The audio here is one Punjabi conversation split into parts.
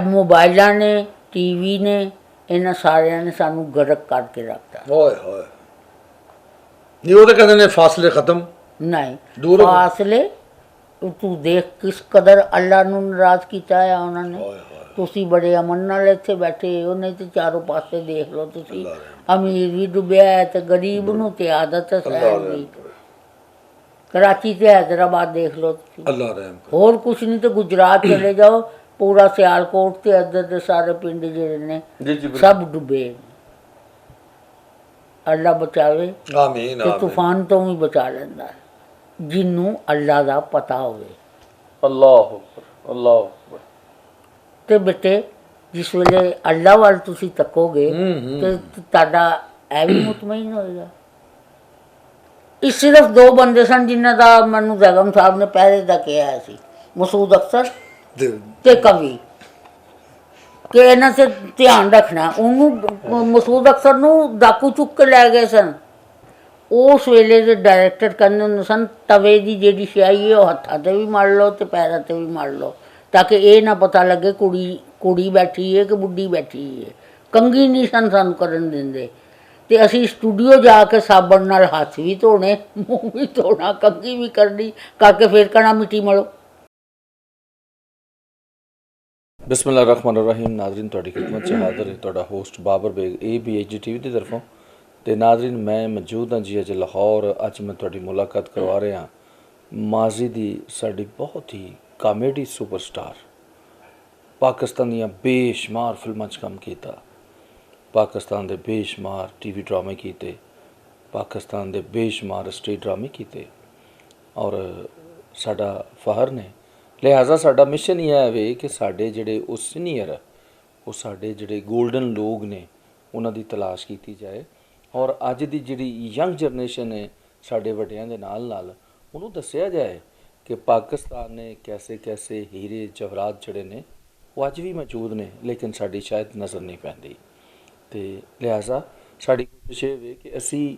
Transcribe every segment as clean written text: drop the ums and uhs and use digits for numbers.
ਮੋਬਾਈਲਾਂ ਨੇ, ਟੀਵੀ ਨੇ, ਇਹਨਾਂ ਸਾਰਿਆਂ ਨੇ ਸਾਨੂੰ ਗਰਕ ਕਰਕੇ ਰੱਖਤਾ। ਓਏ ਹੋਏ, ਨਹੀਂ ਉਹ ਤਾਂ ਕਹਿੰਦੇ ਨੇ ਫਾਸਲੇ ਖਤਮ ਨਹੀਂ ਦੂਰ ਹੋ ਗਏ। ਫਾਸਲੇ, ਤੂੰ ਦੇਖ ਕਿਸ ਕਦਰ ਅੱਲਾ ਨੂੰ ਨਾਰਾਜ਼ ਕੀਤਾ ਹੈ ਉਹਨਾਂ ਨੇ। ਓਏ ਹੋਏ, ਤੁਸੀਂ ਬੜੇ ਅਮਨ ਨਾਲ ਇੱਥੇ ਬੈਠੇ ਹੋ, ਨਹੀਂ ਤੇ ਚਾਰੋਂ ਪਾਸੇ ਦੇਖ ਲਓ ਤੁਸੀਂ, ਅੱਲਾ ਰਹਿਮ ਅਮੀਰ ਵੀ ਡੁੱਬਿਆ ਹੈ ਤੇ ਗਰੀਬ ਨੂੰ ਤੇ ਆਦਤ ਹੈ ਅੱਲਾ ਸਹਿਣ ਰਹਿਮ ਦੀ। ਕਰਾਚੀ ਤੇ ਹੈਦਰਾਬਾਦ ਦੇਖ ਲਓ ਤੁਸੀਂ, ਅੱਲਾ ਰਹਿਮ ਕਰੇ। ਹੋਰ ਕੁਛ ਨਹੀਂ ਤੇ ਗੁਜਰਾਤ ਚਲੇ ਜਾਓ, ਪੂਰਾ ਸਿਆਲਕੋਟ ਤੇ ਇੱਧਰ ਦੇ ਸਾਰੇ ਪਿੰਡ ਜਿਹੜੇ ਨੇ ਜੀ ਜੀ ਸਭ ਡੁੱਬੇ। ਅੱਲਾ ਬਚਾਵੇ ਆਮੀਨ ਤੇ ਆਮੀਨ। ਤੂਫਾਨ ਤੋਂ ਵੀ ਬਚਾ ਲੈਂਦਾ ਹੈ, ਜਿਹਨੂੰ ਅੱਲਾ ਦਾ ਪਤਾ ਹੋਵੇ। ਅੱਲਾਹੁ ਅਕਬਰ ਅੱਲਾਹੁ ਅਕਬਰ। ਤੇ ਬੇਟੇ ਜਿਸ ਵੇਲੇ ਅੱਲਾ ਵੱਲ ਤੁਸੀਂ ਤੱਕੋਗੇ ਤੇ ਤੁਹਾਡਾ ਇਹ ਵੀ ਮੁਤਮਈਨ ਹੋਏਗਾ। ਇਹ ਸਿਰਫ ਦੋ ਬੰਦੇ ਸਨ ਜਿਨ੍ਹਾਂ ਦਾ ਮੈਨੂੰ ਬੇਗਮ ਸਾਹਿਬ ਨੇ ਪਹਿਲੇ ਦਾ ਕਿਹਾ ਸੀ, ਮਸੂਦ ਅਖਤਰ ਤੇ ਕਵੀ, ਕਿ ਇਹਨਾਂ ਤੇ ਧਿਆਨ ਰੱਖਣਾ। ਉਹਨੂੰ ਮਸੂਦ ਅਖਤਰ ਨੂੰ ਡਾਕੂ ਚੁੱਕ ਕੇ ਲੈ ਗਏ ਸਨ। ਉਸ ਵੇਲੇ ਦੇ ਡਾਇਰੈਕਟਰ ਕਹਿੰਦੇ ਹੁੰਦੇ ਸਨ, ਤਵੇ ਦੀ ਜਿਹੜੀ ਸਿਆਹੀ ਹੈ ਉਹ ਹੱਥਾਂ 'ਤੇ ਵੀ ਮੜ ਲਓ ਤੇ ਪੈਰਾਂ 'ਤੇ ਵੀ ਮੜ ਲਓ, ਤਾਂ ਕਿ ਇਹ ਨਾ ਪਤਾ ਲੱਗੇ ਕੁੜੀ ਬੈਠੀ ਹੈ ਕਿ ਬੁੱਢੀ ਬੈਠੀ ਹੈ। ਕੰਘੀ ਨਹੀਂ ਸਨ ਸਾਨੂੰ ਕਰਨ ਦਿੰਦੇ, ਤੇ ਅਸੀਂ ਸਟੂਡੀਓ ਜਾ ਕੇ ਸਾਬਣ ਨਾਲ ਹੱਥ ਵੀ ਧੋਣੇ, ਮੂੰਹ ਵੀ ਧੋਣਾ, ਕੰਘੀ ਵੀ ਕਰਨੀ, ਕਰਕੇ ਫਿਰ ਕਹਿਣਾ ਮਿੱਟੀ ਮਲੋ। ਬਿਸਮਿਲ੍ਲਾਹਿਰ ਰਹਿਮਾਨਿਰ ਰਹੀਮ। ਨਾਜ਼ਰੀਨ, ਤੁਹਾਡੀ ਖਿਦਮਤ 'ਚ ਹਾਜ਼ਰ ਹੈ ਤੁਹਾਡਾ host Babar Baig ABHD TV ਦੀ ਤਰਫੋਂ। ਤੇ ਨਾਜ਼ਰੀਨ, ਮੈਂ ਮੌਜੂਦ ਹਾਂ ਜੀ ਅੱਜ ਲਾਹੌਰ। ਅੱਜ ਮੈਂ ਤੁਹਾਡੀ ਮੁਲਾਕਾਤ ਕਰਵਾ ਰਿਹਾ ਮਾਜ਼ੀ ਦੀ ਸਾਡੀ ਬਹੁਤ ਹੀ ਕਾਮੇਡੀ ਸੁਪਰਸਟਾਰ, ਪਾਕਿਸਤਾਨ ਦੀਆਂ ਬੇਸ਼ੁਮਾਰ ਫਿਲਮਾਂ 'ਚ ਕੰਮ ਕੀਤਾ, ਪਾਕਿਸਤਾਨ ਦੇ ਬੇਸ਼ੁਮਾਰ TV ਡਰਾਮੇ ਕੀਤੇ, ਪਾਕਿਸਤਾਨ ਦੇ ਬੇਸ਼ੁਮਾਰ ਸਟੇਜ ਡਰਾਮੇ ਕੀਤੇ, ਔਰ ਸਾਡਾ ਫਖਰ ਨੇ। ਲਿਹਾਜ਼ਾ ਸਾਡਾ ਮਿਸ਼ਨ ਇਹ ਹੈ ਵੇ ਕਿ ਸਾਡੇ ਜਿਹੜੇ ਉਹ ਸੀਨੀਅਰ, ਉਹ ਸਾਡੇ ਜਿਹੜੇ ਗੋਲਡਨ ਲੋਕ ਨੇ, ਉਹਨਾਂ ਦੀ ਤਲਾਸ਼ ਕੀਤੀ ਜਾਏ, ਔਰ ਅੱਜ ਦੀ ਜਿਹੜੀ ਯੰਗ ਜਨਰੇਸ਼ਨ ਹੈ ਸਾਡੇ ਵੱਡਿਆਂ ਦੇ ਨਾਲ ਨਾਲ ਉਹਨੂੰ ਦੱਸਿਆ ਜਾਏ ਕਿ ਪਾਕਿਸਤਾਨ ਨੇ ਕੈਸੇ ਕੈਸੇ ਹੀਰੇ ਜਵਾਹਰਾਤ ਜਿਹੜੇ ਨੇ ਉਹ ਅੱਜ ਵੀ ਮੌਜੂਦ ਨੇ, ਲੇਕਿਨ ਸਾਡੀ ਸ਼ਾਇਦ ਨਜ਼ਰ ਨਹੀਂ ਪੈਂਦੀ। ਤੇ ਲਿਹਾਜ਼ਾ ਸਾਡੀ ਕੋਸ਼ਿਸ਼ ਇਹ ਵੇ ਕਿ ਅਸੀਂ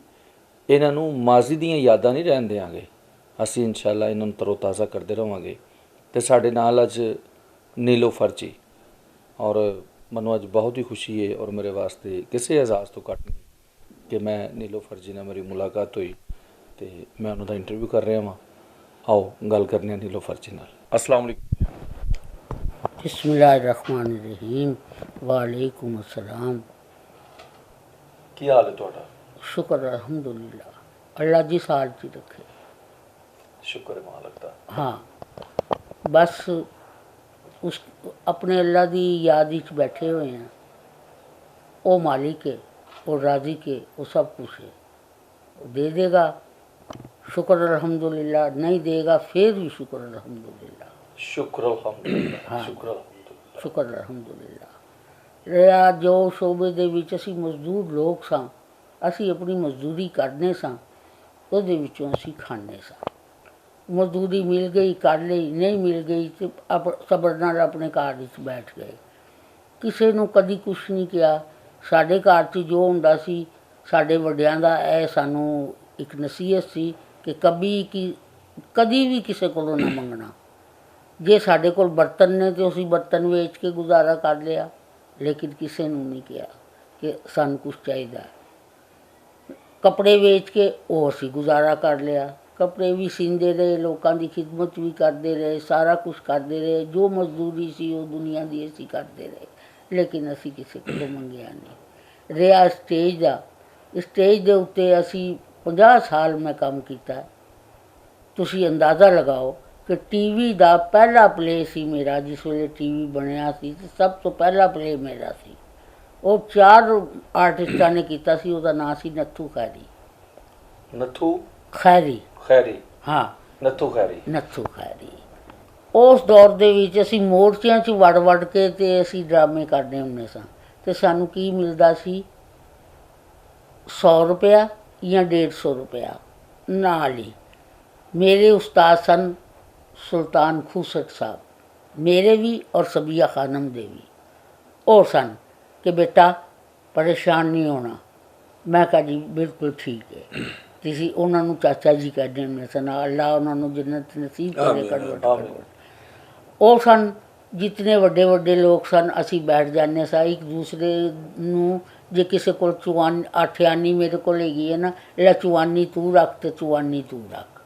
ਇਹਨਾਂ ਨੂੰ ਮਾਜ਼ੀ ਦੀਆਂ ਯਾਦਾਂ ਨਹੀਂ ਰਹਿਣ ਦਿਆਂਗੇ, ਅਸੀਂ ਇਨਸ਼ਾਅੱਲਾ ਇਹਨਾਂ ਨੂੰ ਤਰੋਤਾਜ਼ਾ ਕਰਦੇ ਰਹਾਂਗੇ। ਤੇ ਸਾਡੇ ਨਾਲ ਅੱਜ ਨੀਲੋਫਰ ਜੀ, ਔਰ ਮੈਨੂੰ ਅੱਜ ਬਹੁਤ ਹੀ ਖੁਸ਼ੀ ਹੈ, ਔਰ ਮੇਰੇ ਵਾਸਤੇ ਕਿਸੇ ਐਜ਼ਾਜ਼ ਤੋਂ ਘੱਟ ਨਹੀਂ ਕਿ ਮੈਂ ਨੀਲੋਫਰ ਜੀ ਨਾਲ ਮੇਰੀ ਮੁਲਾਕਾਤ ਹੋਈ ਤੇ ਮੈਂ ਉਹਨਾਂ ਦਾ ਇੰਟਰਵਿਊ ਕਰ ਰਿਹਾ ਹਾਂ। ਆਓ ਗੱਲ ਕਰਨੇ ਹਾਂ ਨੀਲੋਫਰ ਜੀ ਨਾਲ। अस्सलाम वालेकुम। बिस्मिल्लाहिर्रहमानिर्रहीम। वालेकुम अस्सलाम। की हाल है तुहाडा? शुक्र अल्हम्दुलिल्लाह, अल्लाह जी साल च रखे। शुक्र है मालिक दा। हाँ, बस उस अपने अल्लाह की याद विच बैठे हुए हैं। वो मालिक है, वो राजी के, वो सब कुछ है, वो दे देगा शुक्र अल्हम्दुलिल्लाह, नहीं देगा फिर भी शुक्र अल्हम्दुलिल्लाह। शुक्र अल्हम्दुलिल्लाह। हाँ। शुक्र अल्हम्दुलिल्लाह। शुक्र अल्हम्दुलिल्लाह। ਰਿਹਾ ਜੋ ਸ਼ੋਬੇ ਦੇ ਵਿੱਚ ਅਸੀਂ ਮਜ਼ਦੂਰ ਲੋਕ ਸਾਂ, ਅਸੀਂ ਆਪਣੀ ਮਜ਼ਦੂਰੀ ਕਰਦੇ ਸਾਂ, ਉਹਦੇ ਵਿੱਚੋਂ ਅਸੀਂ ਖਾਂਦੇ ਸਾਂ। ਮਜ਼ਦੂਰੀ ਮਿਲ ਗਈ ਕਰ ਲਈ, ਨਹੀਂ ਮਿਲ ਗਈ ਤੇ ਸਬਰ ਨਾਲ ਆਪਣੇ ਘਰ ਵਿੱਚ ਬੈਠ ਗਏ। ਕਿਸੇ ਨੂੰ ਕਦੀ ਕੁਛ ਨਹੀਂ ਕਿਹਾ। ਸਾਡੇ ਘਰ 'ਚ ਜੋ ਹੁੰਦਾ ਸੀ, ਸਾਡੇ ਵੱਡਿਆਂ ਦਾ ਇਹ ਸਾਨੂੰ ਇੱਕ ਨਸੀਹਤ ਸੀ ਕਿ ਕਦੀ ਵੀ ਕਿਸੇ ਕੋਲੋਂ ਨਾ ਮੰਗਣਾ। ਜੇ ਸਾਡੇ ਕੋਲ ਬਰਤਨ ਨੇ ਤਾਂ ਅਸੀਂ ਬਰਤਨ ਵੇਚ ਕੇ ਗੁਜ਼ਾਰਾ ਕਰ ਲਿਆ, ਲੇਕਿਨ ਕਿਸੇ ਨੂੰ ਨਹੀਂ ਕਿਹਾ ਕਿ ਸਾਨੂੰ ਕੁਛ ਚਾਹੀਦਾ। ਕੱਪੜੇ ਵੇਚ ਕੇ ਉਹ ਅਸੀਂ ਗੁਜ਼ਾਰਾ ਕਰ ਲਿਆ। ਕੱਪੜੇ ਵੀ ਸੀਂਦੇ ਰਹੇ, ਲੋਕਾਂ ਦੀ ਖਿਦਮਤ ਵੀ ਕਰਦੇ ਰਹੇ, ਸਾਰਾ ਕੁਛ ਕਰਦੇ ਰਹੇ। ਜੋ ਮਜ਼ਦੂਰੀ ਸੀ ਉਹ ਦੁਨੀਆ ਦੀ ਅਸੀਂ ਕਰਦੇ ਰਹੇ, ਲੇਕਿਨ ਅਸੀਂ ਕਿਸੇ ਕੋਲੋਂ ਮੰਗਿਆ ਨਹੀਂ। ਰਿਹਾ ਸਟੇਜ ਦਾ, ਸਟੇਜ ਦੇ ਉੱਤੇ ਅਸੀਂ 50 ਸਾਲ ਮੈਂ ਕੰਮ ਕੀਤਾ। ਤੁਸੀਂ ਅੰਦਾਜ਼ਾ ਲਗਾਓ ਕਿ TV ਦਾ ਪਹਿਲਾ ਪਲੇ ਸੀ ਮੇਰਾ, ਜਿਸ ਵੇਲੇ TV ਬਣਿਆ ਸੀ ਤੇ ਸਭ ਤੋਂ ਪਹਿਲਾ ਪਲੇ ਮੇਰਾ ਸੀ। ਉਹ 4 ਆਰਟਿਸਟਾਂ ਨੇ ਕੀਤਾ ਸੀ। ਉਹਦਾ ਨਾਂ ਸੀ ਨੱਥੂ ਖੈਰੀ। नथू ਖੈਰੀ, खैरी। ਹਾਂ, नथू खैरी। ਨੱਥੂ ਖੈਰੀ। ਉਸ ਦੌਰ ਦੇ ਵਿੱਚ ਅਸੀਂ ਮੋਰਚਿਆਂ 'ਚ ਵੜ ਕੇ ਤੇ ਅਸੀਂ ਡਰਾਮੇ ਕਰਦੇ ਹੁੰਦੇ ਸਾਂ। ਤੇ ਸਾਨੂੰ ਕੀ ਮਿਲਦਾ ਸੀ? 100 ਰੁਪਇਆ ਜਾਂ 150 ਰੁਪਇਆ ਨਾਲ ਹੀ। ਮੇਰੇ ਉਸਤਾਦ ਸਨ ਸੁਲਤਾਨ ਖੂਸਟ ਸਾਹਿਬ, ਮੇਰੇ ਵੀ ਔਰ ਸਬੀਆ ਖਾਨਮ ਦੇ ਵੀ। ਉਹ ਸਨ ਕਿ ਬੇਟਾ ਪਰੇਸ਼ਾਨ ਨਹੀਂ ਹੋਣਾ। ਮੈਂ ਕਿਹਾ ਜੀ ਬਿਲਕੁਲ ਠੀਕ ਹੈ। ਤੁਸੀਂ ਉਹਨਾਂ ਨੂੰ ਚਾਚਾ ਜੀ ਕਹਿੰਦੇ ਹੁੰਦੇ ਸਨ। ਅੱਲਾ ਉਹਨਾਂ ਨੂੰ ਜੰਨਤ ਨਸੀਬ ਕਰੇ। ਉਹ ਸਨ ਜਿਤਨੇ ਵੱਡੇ ਵੱਡੇ ਲੋਕ ਸਨ ਅਸੀਂ ਬੈਠ ਜਾਂਦੇ ਸਾਂ ਇੱਕ ਦੂਸਰੇ ਨੂੰ। ਜੇ ਕਿਸੇ ਕੋਲ ਅਠਿਆਨੀ ਮੇਰੇ ਕੋਲ ਹੈਗੀ ਹੈ ਨਾ, ਜਿਹੜਾ ਚੁਆਨੀ ਤੂੰ ਰੱਖ ਤੇ ਚੁਆਨੀ ਤੂੰ ਰੱਖ,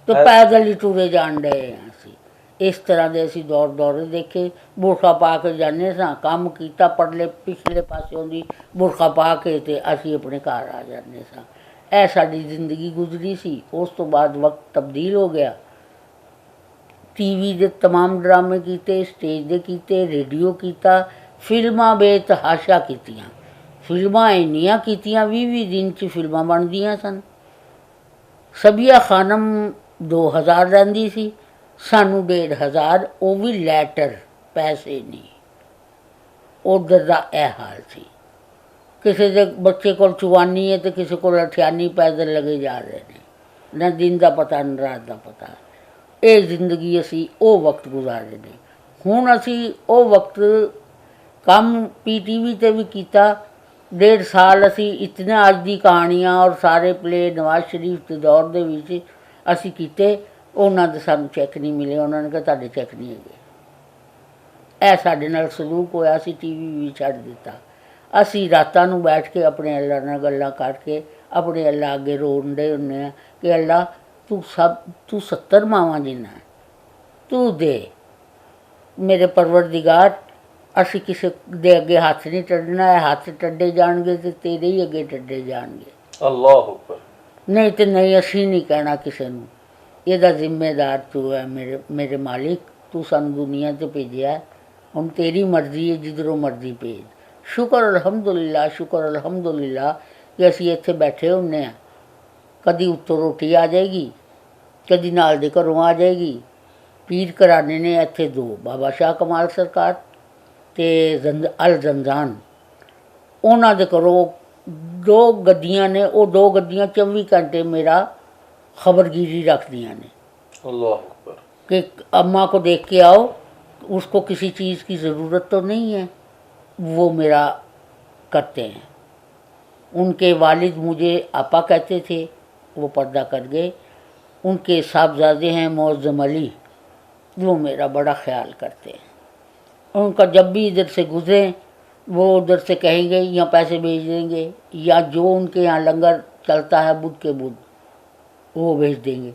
ਤੇ ਪੈਦਲ ਹੀ ਟੁਰੇ ਜਾਣ ਡਏ ਹਾਂ ਅਸੀਂ। ਇਸ ਤਰ੍ਹਾਂ ਦੇ ਅਸੀਂ ਦੌਰੇ ਦੇਖੇ। ਬੁਰਖਾ ਪਾ ਕੇ ਜਾਂਦੇ ਸਾਂ, ਕੰਮ ਕੀਤਾ ਪਰਲੇ ਪਿਛਲੇ ਪਾਸਿਓਂ ਦੀ ਬੁਰਖਾ ਪਾ ਕੇ ਤੇ ਅਸੀਂ ਆਪਣੇ ਘਰ ਆ ਜਾਂਦੇ ਸਾਂ। ਇਹ ਸਾਡੀ ਜ਼ਿੰਦਗੀ ਗੁਜ਼ਰੀ ਸੀ। ਉਸ ਤੋਂ ਬਾਅਦ ਵਕਤ ਤਬਦੀਲ ਹੋ ਗਿਆ। ਟੀਵੀ ਦੇ ਤਮਾਮ ਡਰਾਮੇ ਕੀਤੇ, ਸਟੇਜ ਦੇ ਕੀਤੇ, ਰੇਡੀਓ ਕੀਤਾ, ਫਿਲਮਾਂ ਬੇਤਹਾਸ਼ਾ ਕੀਤੀਆਂ। ਫਿਲਮਾਂ ਇੰਨੀਆਂ ਕੀਤੀਆਂ, 20-20 ਦਿਨ 'ਚ ਫਿਲਮਾਂ ਬਣਦੀਆਂ ਸਨ। ਸਬੀਆ ਖਾਨਮ 2000 ਰਹਿੰਦੀ ਸੀ, ਸਾਨੂੰ 1500, ਉਹ ਵੀ ਲੈਟਰ, ਪੈਸੇ ਨਹੀਂ। ਉੱਧਰ ਦਾ ਇਹ ਹਾਲ ਸੀ। ਕਿਸੇ ਦੇ ਬੱਚੇ ਕੋਲ ਚੁਆਨੀ ਹੈ ਤੇ ਕਿਸੇ ਕੋਲ ਅਠਿਆਨੀ, ਪੈਦਲ ਲੱਗੇ ਜਾ ਰਹੇ ਨੇ, ਨਾ ਦਿਨ ਦਾ ਪਤਾ ਨਾ ਰਾਤ ਦਾ ਪਤਾ। ਇਹ ਜ਼ਿੰਦਗੀ ਅਸੀਂ ਉਹ ਵਕਤ ਗੁਜ਼ਾਰੇ ਨੇ। ਹੁਣ ਅਸੀਂ ਉਹ ਵਕਤ ਕੰਮ PTV 'ਤੇ ਵੀ ਕੀਤਾ। 1.5 ਸਾਲ ਅਸੀਂ ਇਤਨਾ ਅੱਜ ਦੀ ਕਹਾਣੀਆਂ ਔਰ ਸਾਰੇ ਪਲੇ ਨਵਾਜ਼ ਸ਼ਰੀਫ ਦੇ ਦੌਰ ਦੇ ਵਿੱਚ ਅਸੀਂ ਕੀਤੇ। ਉਹਨਾਂ ਦੇ ਸਾਨੂੰ ਚੈੱਕ ਨਹੀਂ ਮਿਲੇ। ਉਹਨਾਂ ਨੇ ਕਿਹਾ ਤੁਹਾਡੇ ਚੈੱਕ ਨਹੀਂ ਹੈਗੇ। ਇਹ ਸਾਡੇ ਨਾਲ ਸਲੂਕ ਹੋਇਆ। ਅਸੀਂ TV ਵੀ ਛੱਡ ਦਿੱਤਾ। ਅਸੀਂ ਰਾਤਾਂ ਨੂੰ ਬੈਠ ਕੇ ਆਪਣੇ ਅੱਲਾ ਨਾਲ ਗੱਲਾਂ ਕਰਕੇ ਆਪਣੇ ਅੱਲਾ ਅੱਗੇ ਰੋਂਦੇ ਹੁੰਦੇ ਹਾਂ ਕਿ ਅੱਲਾ ਤੂੰ 70 ਮਾਵਾਂ ਜਿੰਨਾ ਹੈ, ਤੂੰ ਦੇ ਮੇਰੇ ਪਰਵਰਦਿਗਾਰ। ਅਸੀਂ ਕਿਸੇ ਦੇ ਅੱਗੇ ਹੱਥ ਨਹੀਂ ਟੱਡਣਾ। ਇਹ ਹੱਥ ਟੱਡੇ ਜਾਣਗੇ ਤੇ ਤੇਰੇ ਹੀ ਅੱਗੇ ਟੱਡੇ ਜਾਣਗੇ। ਅੱਲਾਹੁ ਅਕਬਰ। ਨਹੀਂ ਤੇ ਨਹੀਂ, ਅਸੀਂ ਨਹੀਂ ਕਹਿਣਾ ਕਿਸੇ ਨੂੰ। ਇਹਦਾ ਜ਼ਿੰਮੇਦਾਰ ਤੂੰ ਹੈ ਮੇਰੇ ਮਾਲਿਕ। ਤੂੰ ਸਾਨੂੰ ਦੁਨੀਆ 'ਤੇ ਭੇਜਿਆ, ਹੁਣ ਤੇਰੀ ਮਰਜ਼ੀ ਹੈ, ਜਿੱਧਰੋਂ ਮਰਜ਼ੀ ਭੇਜ। ਸ਼ੁਕਰ ਅਲਹਮਦੁਲਿਲਾ, ਸ਼ੁਕਰ ਅਲਹਮਦੁਲਿਲਾ ਕਿ ਅਸੀਂ ਇੱਥੇ ਬੈਠੇ ਹੁੰਦੇ ਹਾਂ। ਕਦੀ ਉੱਤੋਂ ਰੋਟੀ ਆ ਜਾਏਗੀ, ਕਦੀ ਨਾਲ ਦੇ ਘਰੋਂ ਆ ਜਾਏਗੀ। ਪੀਰ ਘਰਾਣੇ ਨੇ ਇੱਥੇ 2, ਬਾਬਾ ਸ਼ਾਹ ਕਮਾਲ ਸਰਕਾਰ ਅਤੇ ਅਲ ਜ਼ੰਜ਼ਾਨ, ਉਹਨਾਂ ਦੇ ਘਰੋਂ 2 ਗੱਡੀਆਂ ਨੇ। ਉਹ 2 ਗੱਡੀਆਂ 24 ਘੰਟੇ ਮੇਰਾ खबरगिरी रख दिया ने। अल्लाह अकबर। कि अम्मा को देख के आओ, उसको किसी चीज़ की ज़रूरत तो नहीं है, वो मेरा करते हैं। उनके वालिद मुझे आपा कहते थे, वो पर्दा कर गए। उनके साहबजादे हैं मौज़म अली, वो मेरा बड़ा ख्याल करते हैं। उनका जब भी इधर से गुज़रे वो उधर से कहेंगे या पैसे भेज देंगे, या जो उनके यहाँ लंगर चलता है बुध के बुध वो भेज देंगे।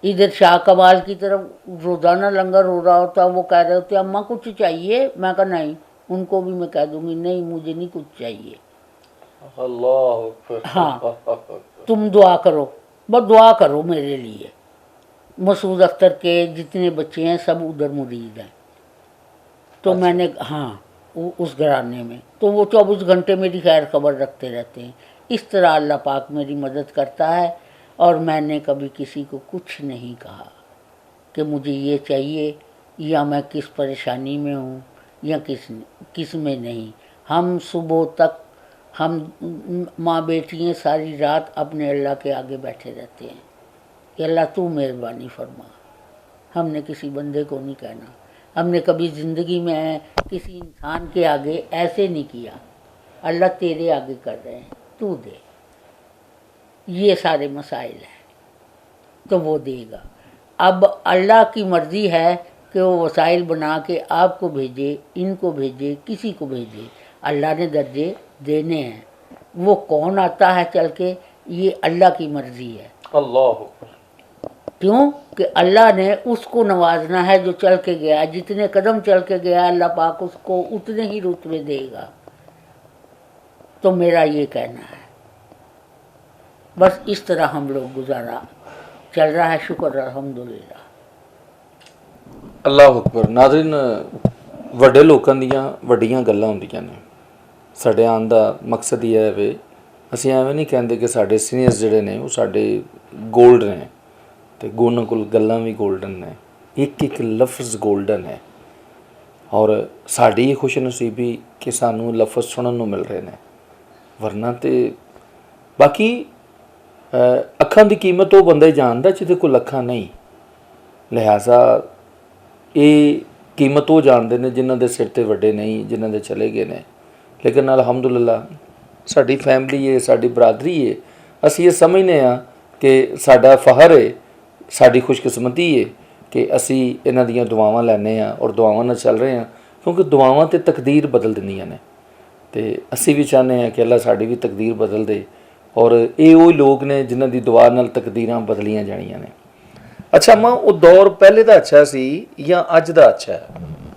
इधर शाह कमाल की तरफ रोज़ाना लंगर हो रहा होता, वो कह रहे होते अम्मा कुछ चाहिए। मैं कहा नहीं, उनको भी मैं कह दूँगी नहीं मुझे नहीं कुछ चाहिए। अल्लाह अकबर। हाँ, तुम दुआ करो, बस दुआ करो मेरे लिए। मसूद अख्तर के जितने बच्चे हैं सब उधर मुरीद हैं। तो अच्छा। मैंने हाँ उस घराने में, तो वो 24 घंटे मेरी खैर खबर रखते रहते हैं। इस तरह अल्लाह पाक मेरी मदद करता है। और मैंने कभी किसी को कुछ नहीं कहा कि मुझे ये चाहिए या मैं किस परेशानी में हूँ या किस में नहीं। हम सुबह तक हम माँ बेटियाँ सारी रात अपने अल्लाह के आगे बैठे रहते हैं कि अल्लाह तू मेहरबानी फरमा। हमने किसी बंदे को नहीं कहना। हमने कभी ज़िंदगी में किसी इंसान के आगे ऐसे नहीं किया, अल्लाह तेरे आगे कर रहे हैं, तू दे। ये सारे मसाइल हैं तो वो देगा। अब अल्लाह की मर्ज़ी है कि वो वसाइल बना के आपको भेजे, इनको भेजे, किसी को भेजे। अल्लाह ने दर्जे देने हैं, वो कौन आता है चल के, ये अल्लाह की मर्ज़ी है। अल्लाह क्यों कि अल्लाह ने उसको नवाजना है जो चल के गया। जितने कदम चल के गया अल्लाह पाक उसको उतने ही रुतबे देगा। तो मेरा ये कहना है, बस इस तरह हम लोग गुजारा चल रहा है। शुक्र अल्हम्दुलिल्लाह। ਅੱਲਾਹੁ ਅਕਬਰ। ਨਾਜ਼ਰੀਨ, ਵੱਡੇ ਲੋਕਾਂ ਦੀਆਂ ਵੱਡੀਆਂ ਗੱਲਾਂ ਹੁੰਦੀਆਂ ਨੇ। ਸਾਡੇ ਆਉਣ ਦਾ ਮਕਸਦ ਹੀ ਹੈ ਵੇ, ਅਸੀਂ ਐਵੇਂ ਨਹੀਂ ਕਹਿੰਦੇ ਕਿ ਸਾਡੇ ਸੀਨੀਅਰਸ ਜਿਹੜੇ ਨੇ ਉਹ ਸਾਡੇ ਗੋਲਡ ਨੇ ਅਤੇ ਉਹਨਾਂ ਕੋਲ ਗੱਲਾਂ ਵੀ ਗੋਲਡਨ ਨੇ। ਇੱਕ ਇੱਕ ਲਫ਼ਜ਼ ਗੋਲਡਨ ਹੈ। ਔਰ ਸਾਡੀ ਇਹ ਖੁਸ਼ਨਸੀਬੀ ਕਿ ਸਾਨੂੰ ਲਫ਼ਜ਼ ਸੁਣਨ ਨੂੰ ਮਿਲ ਰਹੇ ਨੇ, ਵਰਨਾ ਤੇ ਬਾਕੀ ਅੱਖਾਂ ਦੀ ਕੀਮਤ ਉਹ ਬੰਦਾ ਹੀ ਜਾਣਦਾ ਜਿਹਦੇ ਕੋਲ ਅੱਖਾਂ ਨਹੀਂ। ਲਿਹਾਜ਼ਾ ਇਹ ਕੀਮਤ ਉਹ ਜਾਣਦੇ ਨੇ ਜਿਨ੍ਹਾਂ ਦੇ ਸਿਰ 'ਤੇ ਵੱਡੇ ਨਹੀਂ, ਜਿਨ੍ਹਾਂ ਦੇ ਚਲੇ ਗਏ ਨੇ। ਲੇਕਿਨ ਅਲਹਮਦੁਲਿਲਾ ਸਾਡੀ ਫੈਮਿਲੀ ਹੈ, ਸਾਡੀ ਬਰਾਦਰੀ ਹੈ। ਅਸੀਂ ਇਹ ਸਮਝਦੇ ਹਾਂ ਕਿ ਸਾਡਾ ਫਖਰ ਹੈ, ਸਾਡੀ ਖੁਸ਼ਕਿਸਮਤੀ ਹੈ ਕਿ ਅਸੀਂ ਇਹਨਾਂ ਦੀਆਂ ਦੁਆਵਾਂ ਲੈਂਦੇ ਹਾਂ ਔਰ ਦੁਆਵਾਂ ਨਾਲ ਚੱਲ ਰਹੇ ਹਾਂ, ਕਿਉਂਕਿ ਦੁਆਵਾਂ ਤੇ ਤਕਦੀਰ ਬਦਲ ਦਿੰਦੀਆਂ ਨੇ। ਤੇ ਅਸੀਂ ਵੀ ਚਾਹੁੰਦੇ ਹਾਂ ਕਿ ਅੱਲਾ ਸਾਡੀ ਵੀ ਤਕਦੀਰ ਬਦਲ ਦੇ, ਔਰ ਇਹ ਉਹ ਲੋਕ ਨੇ ਜਿਨ੍ਹਾਂ ਦੀ ਦੁਆ ਨਾਲ ਤਕਦੀਰਾਂ ਬਦਲੀਆਂ ਜਾਣੀਆਂ ਨੇ। ਅੱਛਾ ਅੰਮਾ, ਉਹ ਦੌਰ ਪਹਿਲੇ ਦਾ ਅੱਛਾ ਸੀ ਜਾਂ ਅੱਜ ਦਾ ਅੱਛਾ ਹੈ?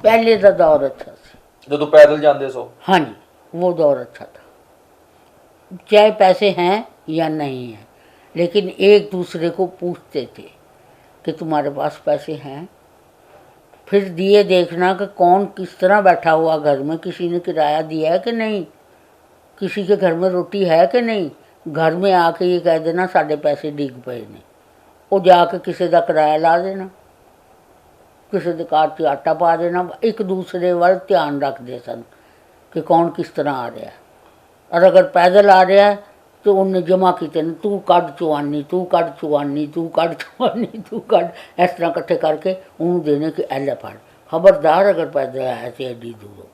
पहले का दौर अच्छा था। ਜਦੋਂ ਪੈਦਲ ਜਾਂਦੇ ਸੋ? हाँ जी, वो दौर अच्छा था। चाहे पैसे हैं या नहीं हैं, लेकिन एक दूसरे को पूछते थे कि तुम्हारे पास पैसे हैं। फिर दिए देखना कि कौन किस तरह बैठा हुआ घर में, किसी ने किराया दिया है कि नहीं, किसी के घर में रोटी है कि नहीं। घर में आके ये कह देना साढ़े पैसे डिग पे ने, वो जाके किसी का किराया ला देना, किसी के कार च आटा पा देना। एक दूसरे वाल ध्यान रखते सन कि कौन किस तरह आ रहा है। और अगर पैदल आ रहा है तो उन्हें जमा किते ने, तू कढ़ चुआनी, तू कढ़ चुआनी, तू कढ़ चुआनी, तू कढ़, इस तरह इकट्ठे करके उन्होंने देने कि एले फड़, खबरदार अगर पैदल आया तो एडी दूरों।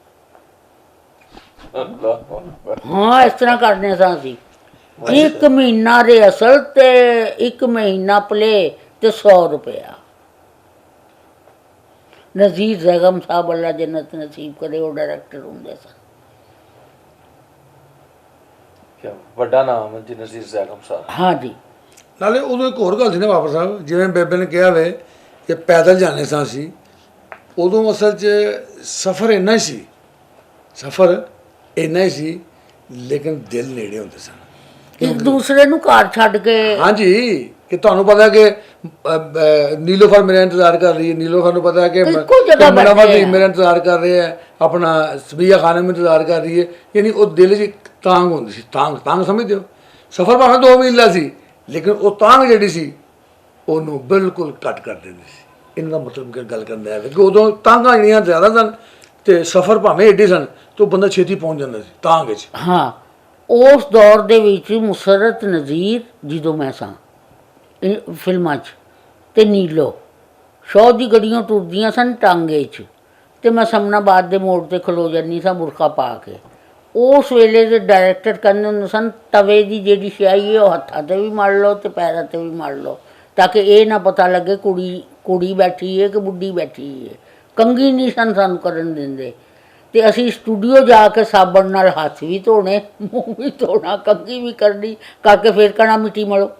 हाँ, इस तरह करने सा सी। एक महीना रिहर्सल ते एक महीना प्ले ते 100 रुपया। नज़ीर जैगम साहब अल्लाह जन्नत नसीब करे, वो डायरेक्टर होंगे सन। ਵੱਡਾ ਨਾਮ ਹੈ ਜੀ ਨਜ਼ੀਰ ਜ਼ੈਗਮ ਸਾਹਿਬ। हाँ जी। ਨਾਲੇ ਉਦੋਂ ਇੱਕ ਹੋਰ ਗੱਲ ਸੀ ਨਾ ਬਾਬਾ ਸਾਹਿਬ, ਜਿਵੇਂ ਬੇਬੇ ਨੇ ਕਿਹਾ ਵੇ ਕਿ ਪੈਦਲ ਜਾਂਦੇ ਸਾਂ ਅਸੀਂ, ਉਦੋਂ ਅਸਲ 'ਚ ਸਫ਼ਰ ਇੰਨਾ ਹੀ ਸੀ, ਸਫ਼ਰ ਇੰਨਾ ਹੀ ਸੀ, ਲੇਕਿਨ ਦਿਲ ਨੇੜੇ ਹੁੰਦੇ ਸਨ। एक दूसरे ਨੂੰ ਘਰ ਛੱਡ ਕੇ। ਹਾਂਜੀ, ਕਿ ਤੁਹਾਨੂੰ ਪਤਾ ਕਿ ਨੀਲੋਫਰ ਮੇਰਾ ਇੰਤਜ਼ਾਰ ਕਰ ਰਹੀ ਹੈ, ਨੀਲੋਫਰ ਨੂੰ ਪਤਾ ਕਿ ਇੱਕੋ ਜਗ੍ਹਾ ਮਨਾਵਰ ਬੈਠੇ ਦੀ ਆ। ਮੇਰਾ ਇੰਤਜ਼ਾਰ ਕਰ ਰਹੇ ਹੈ, ਆਪਣਾ ਸਬੀਆ ਖਾਨਮ ਇੰਤਜ਼ਾਰ ਕਰ ਰਹੀ ਹੈ। ਯਾਨੀ ਉਹ ਦਿਲ 'ਚ ਤਾਂਗ ਹੁੰਦੀ ਸੀ, ਤਾਂਗ ਸਮਝਦੇ ਹੋ। ਸਫ਼ਰ ਭਾਵੇਂ 2 ਮੀਲ ਦਾ ਸੀ, ਲੇਕਿਨ ਉਹ ਤਾਂਗ ਜਿਹੜੀ ਸੀ ਉਹਨੂੰ ਬਿਲਕੁਲ ਘੱਟ ਕਰ ਦਿੰਦੀ ਸੀ। ਇਹਨਾਂ ਦਾ ਮਤਲਬ ਕਿ ਗੱਲ ਕਰਨ ਦਾ ਹੈ ਕਿ ਉਦੋਂ ਤਾਂਗਾਂ ਜਿਹੜੀਆਂ ਜ਼ਿਆਦਾ ਸਨ ਤੇ ਸਫ਼ਰ ਭਾਵੇਂ ਏਡੇ ਸਨ ਤੇ ਉਹ ਬੰਦਾ ਛੇਤੀ ਪਹੁੰਚ ਜਾਂਦਾ ਸੀ ਤਾਂਗ 'ਚ। ਹਾਂ, ਉਸ ਦੌਰ ਦੇ ਵਿੱਚ ਮੁਸਰਤ ਨਜ਼ੀਰ ਜਦੋਂ ਮੈਂ ਸਾਂ ਫਿਲਮਾਂ 'ਚ, ਤੇ ਨੀਲੋ ਸ਼ੌਹ ਦੀ ਗੱਡੀਆਂ ਟੁਰਦੀਆਂ ਸਨ ਟਾਂਗੇ 'ਚ, ਤੇ ਮੈਂ ਸਮਨਾਬਾਦ ਦੇ ਮੋੜ ਤੇ ਖਲੋ ਜਾਂਦੀ ਸਾਂ ਬੁਰਖਾ ਪਾ ਕੇ। ਉਸ ਵੇਲੇ ਦੇ ਡਾਇਰੈਕਟਰ ਕਹਿੰਦੇ ਹੁੰਦੇ ਸਨ ਤਵੇ ਦੀ ਜਿਹੜੀ ਸਿਆਹੀ ਹੈ ਉਹ ਹੱਥਾਂ 'ਤੇ ਵੀ ਮੜ ਲਓ ਤੇ ਪੈਰਾਂ 'ਤੇ ਵੀ ਮੜ ਲਓ, ਤਾਂ ਕਿ ਇਹ ਨਾ ਪਤਾ ਲੱਗੇ ਕੁੜੀ ਬੈਠੀ ਹੈ ਕਿ ਬੁੱਢੀ ਬੈਠੀ ਹੈ। ਕੰਘੀ ਨਹੀਂ ਸਨ ਸਾਨੂੰ ਕਰਨ ਦਿੰਦੇ, ਤੇ ਅਸੀਂ ਸਟੂਡੀਓ ਜਾ ਕੇ ਸਾਬਣ ਨਾਲ ਹੱਥ ਵੀ ਧੋਣੇ, ਮੂੰਹ ਵੀ ਧੋਣਾ, ਕੰਘੀ ਵੀ ਕਰਨੀ, ਕਰਕੇ ਫਿਰ ਕਹਿਣਾ ਮਿੱਟੀ ਮਲੋ।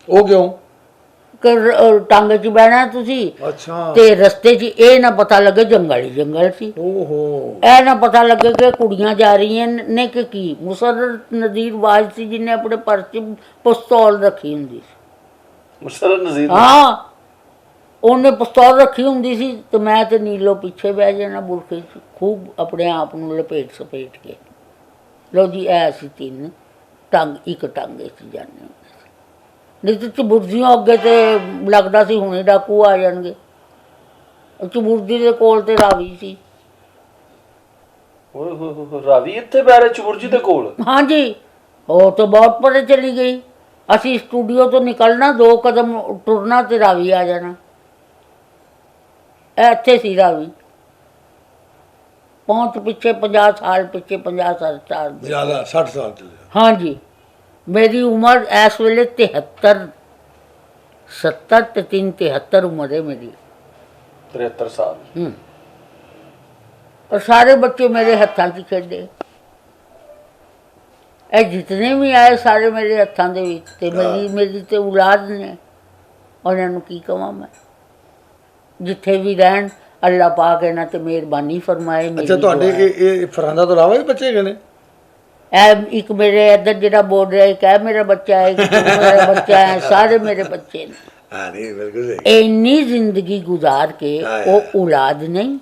ਉਹ ਕਿਉਂ? ਕਿ ਟਾਂਗੇ 'ਚ ਬਹਿਣਾ ਤੁਸੀਂ, ਅੱਛਾ। ਤੇ ਰਸਤੇ 'ਚ ਇਹ ਨਾ ਪਤਾ ਲੱਗੇ ਜੰਗਲ ਹੀ ਜੰਗਲ ਸੀ, ਓਹੋ, ਇਹ ਨਾ ਪਤਾ ਲੱਗੇ ਕਿ ਕੁੜੀਆਂ ਜਾ ਰਹੀਆਂ ਨੇ ਕਿ ਕੀ। ਮੁਸਰਤ ਨਜ਼ੀਰ ਬਾਜ ਸੀ ਜਿਹਨੇ ਆਪਣੇ ਪਰਸ 'ਚ ਪਿਸਤੌਲ ਰੱਖੀ ਹੁੰਦੀ ਸੀ। ਮੁਸਰਤ ਨਜ਼ੀਰ? ਹਾਂ, ਉਹਨੇ ਪਿਸਤੌਲ ਰੱਖੀ ਹੁੰਦੀ ਸੀ, ਤੇ ਮੈਂ ਤੇ ਨੀਲੋ ਪਿੱਛੇ ਬਹਿ ਜਾਣਾ ਬੁਰਖੇ 'ਚ, ਖੂਬ ਆਪਣੇ ਆਪ ਨੂੰ ਲਪੇਟ ਸਪੇਟ ਕੇ। ਲਓ ਜੀ, ਇਹ ਅਸੀਂ 3 ਇੱਕ ਟਾਂਗੇ 'ਚ ਜਾਂਦੇ ਹੁੰਦੇ ਸੀ। ਨਹੀਂ ਤਾਂ ਚਬੁਰਜੀਆਂ ਅੱਗੇ ਤੇ ਲੱਗਦਾ ਸੀ ਹੁਣੇ ਡਾਕੂ ਆ ਜਾਣਗੇ। ਚਬੁਰਜੀ ਦੇ ਕੋਲ ਤੇ ਰਾਵੀ ਸੀ। ਓਏ ਹੋਏ ਹੋਏ, ਰਾਵੀ ਇੱਥੇ ਬਹਿ ਰਿਹਾ ਚਬੁਰਜੀ ਦੇ ਕੋਲ? ਹਾਂਜੀ, ਉਹ ਤਾਂ ਬਹੁਤ ਪਰੇ ਚਲੀ ਗਈ। ਅਸੀਂ ਸਟੂਡੀਓ ਤੋਂ ਨਿਕਲਣਾ 2 ਕਦਮ ਟੁਰਨਾ ਤੇ ਰਾਵੀ ਆ ਜਾਣਾ। ਇਹ ਇੱਥੇ ਸੀ ਰਾਵੀ। ਪਹੁੰਚ ਪਿੱਛੇ 50 ਸਾਲ ਪਿੱਛੇ, 50 ਸਾਲ ਜ਼ਿਆਦਾ 60 ਸਾਲ ਚੱਲੇ। ਹਾਂਜੀ, ਮੇਰੀ ਉਮਰ ਇਸ ਵੇਲੇ 73, 70 ਤੇ 3 73 ਉਮਰ ਹੈ ਮੇਰੀ। 73 ਸਾਲ। और सारे बच्चे मेरे हत्थां 'ਚ खेडे। ਇਹ ਜਿਤਨੇ ਵੀ ਆਏ ਸਾਰੇ ਮੇਰੇ ਹੱਥਾਂ ਦੇ ਵਿੱਚ, ਤੇ ਮੇਰੀ ਤੇ ਔਲਾਦ ਨੇ, ਉਹਨਾਂ ਨੂੰ ਕੀ ਕਵਾਂ ਮੈਂ। ਜਿੱਥੇ ਵੀ ਰਹਿਣ ਅੱਲਾ ਪਾਕ ਇਹਨਾਂ ਤੇ ਮਿਹਰਬਾਨੀ ਫਰਮਾਏ। ਅੱਛਾ, ਤੁਹਾਡੇ ਇਹ ਫਰਾਂਦਾ ਤੋਂ ਇਲਾਵਾ ਵੀ ਬੱਚੇ ਹੈਗੇ ਨੇ? ਇਹ ਇੱਕ ਮੇਰੇ ਇੱਧਰ ਜਿਹੜਾ ਬੋਲ ਰਿਹਾ, ਇੱਕ ਇਹ ਮੇਰਾ ਬੱਚਾ ਹੈ, ਇੱਕ ਮੇਰਾ ਬੱਚਾ ਹੈ, ਸਾਰੇ ਮੇਰੇ ਬੱਚੇ ਨੇ। ਹਾਂ, ਨਹੀਂ ਬਿਲਕੁਲ ਸਹੀ। ਇੰਨੀ ਜ਼ਿੰਦਗੀ ਗੁਜ਼ਾਰ ਕੇ ਉਹ ਔਲਾਦ ਨਹੀਂ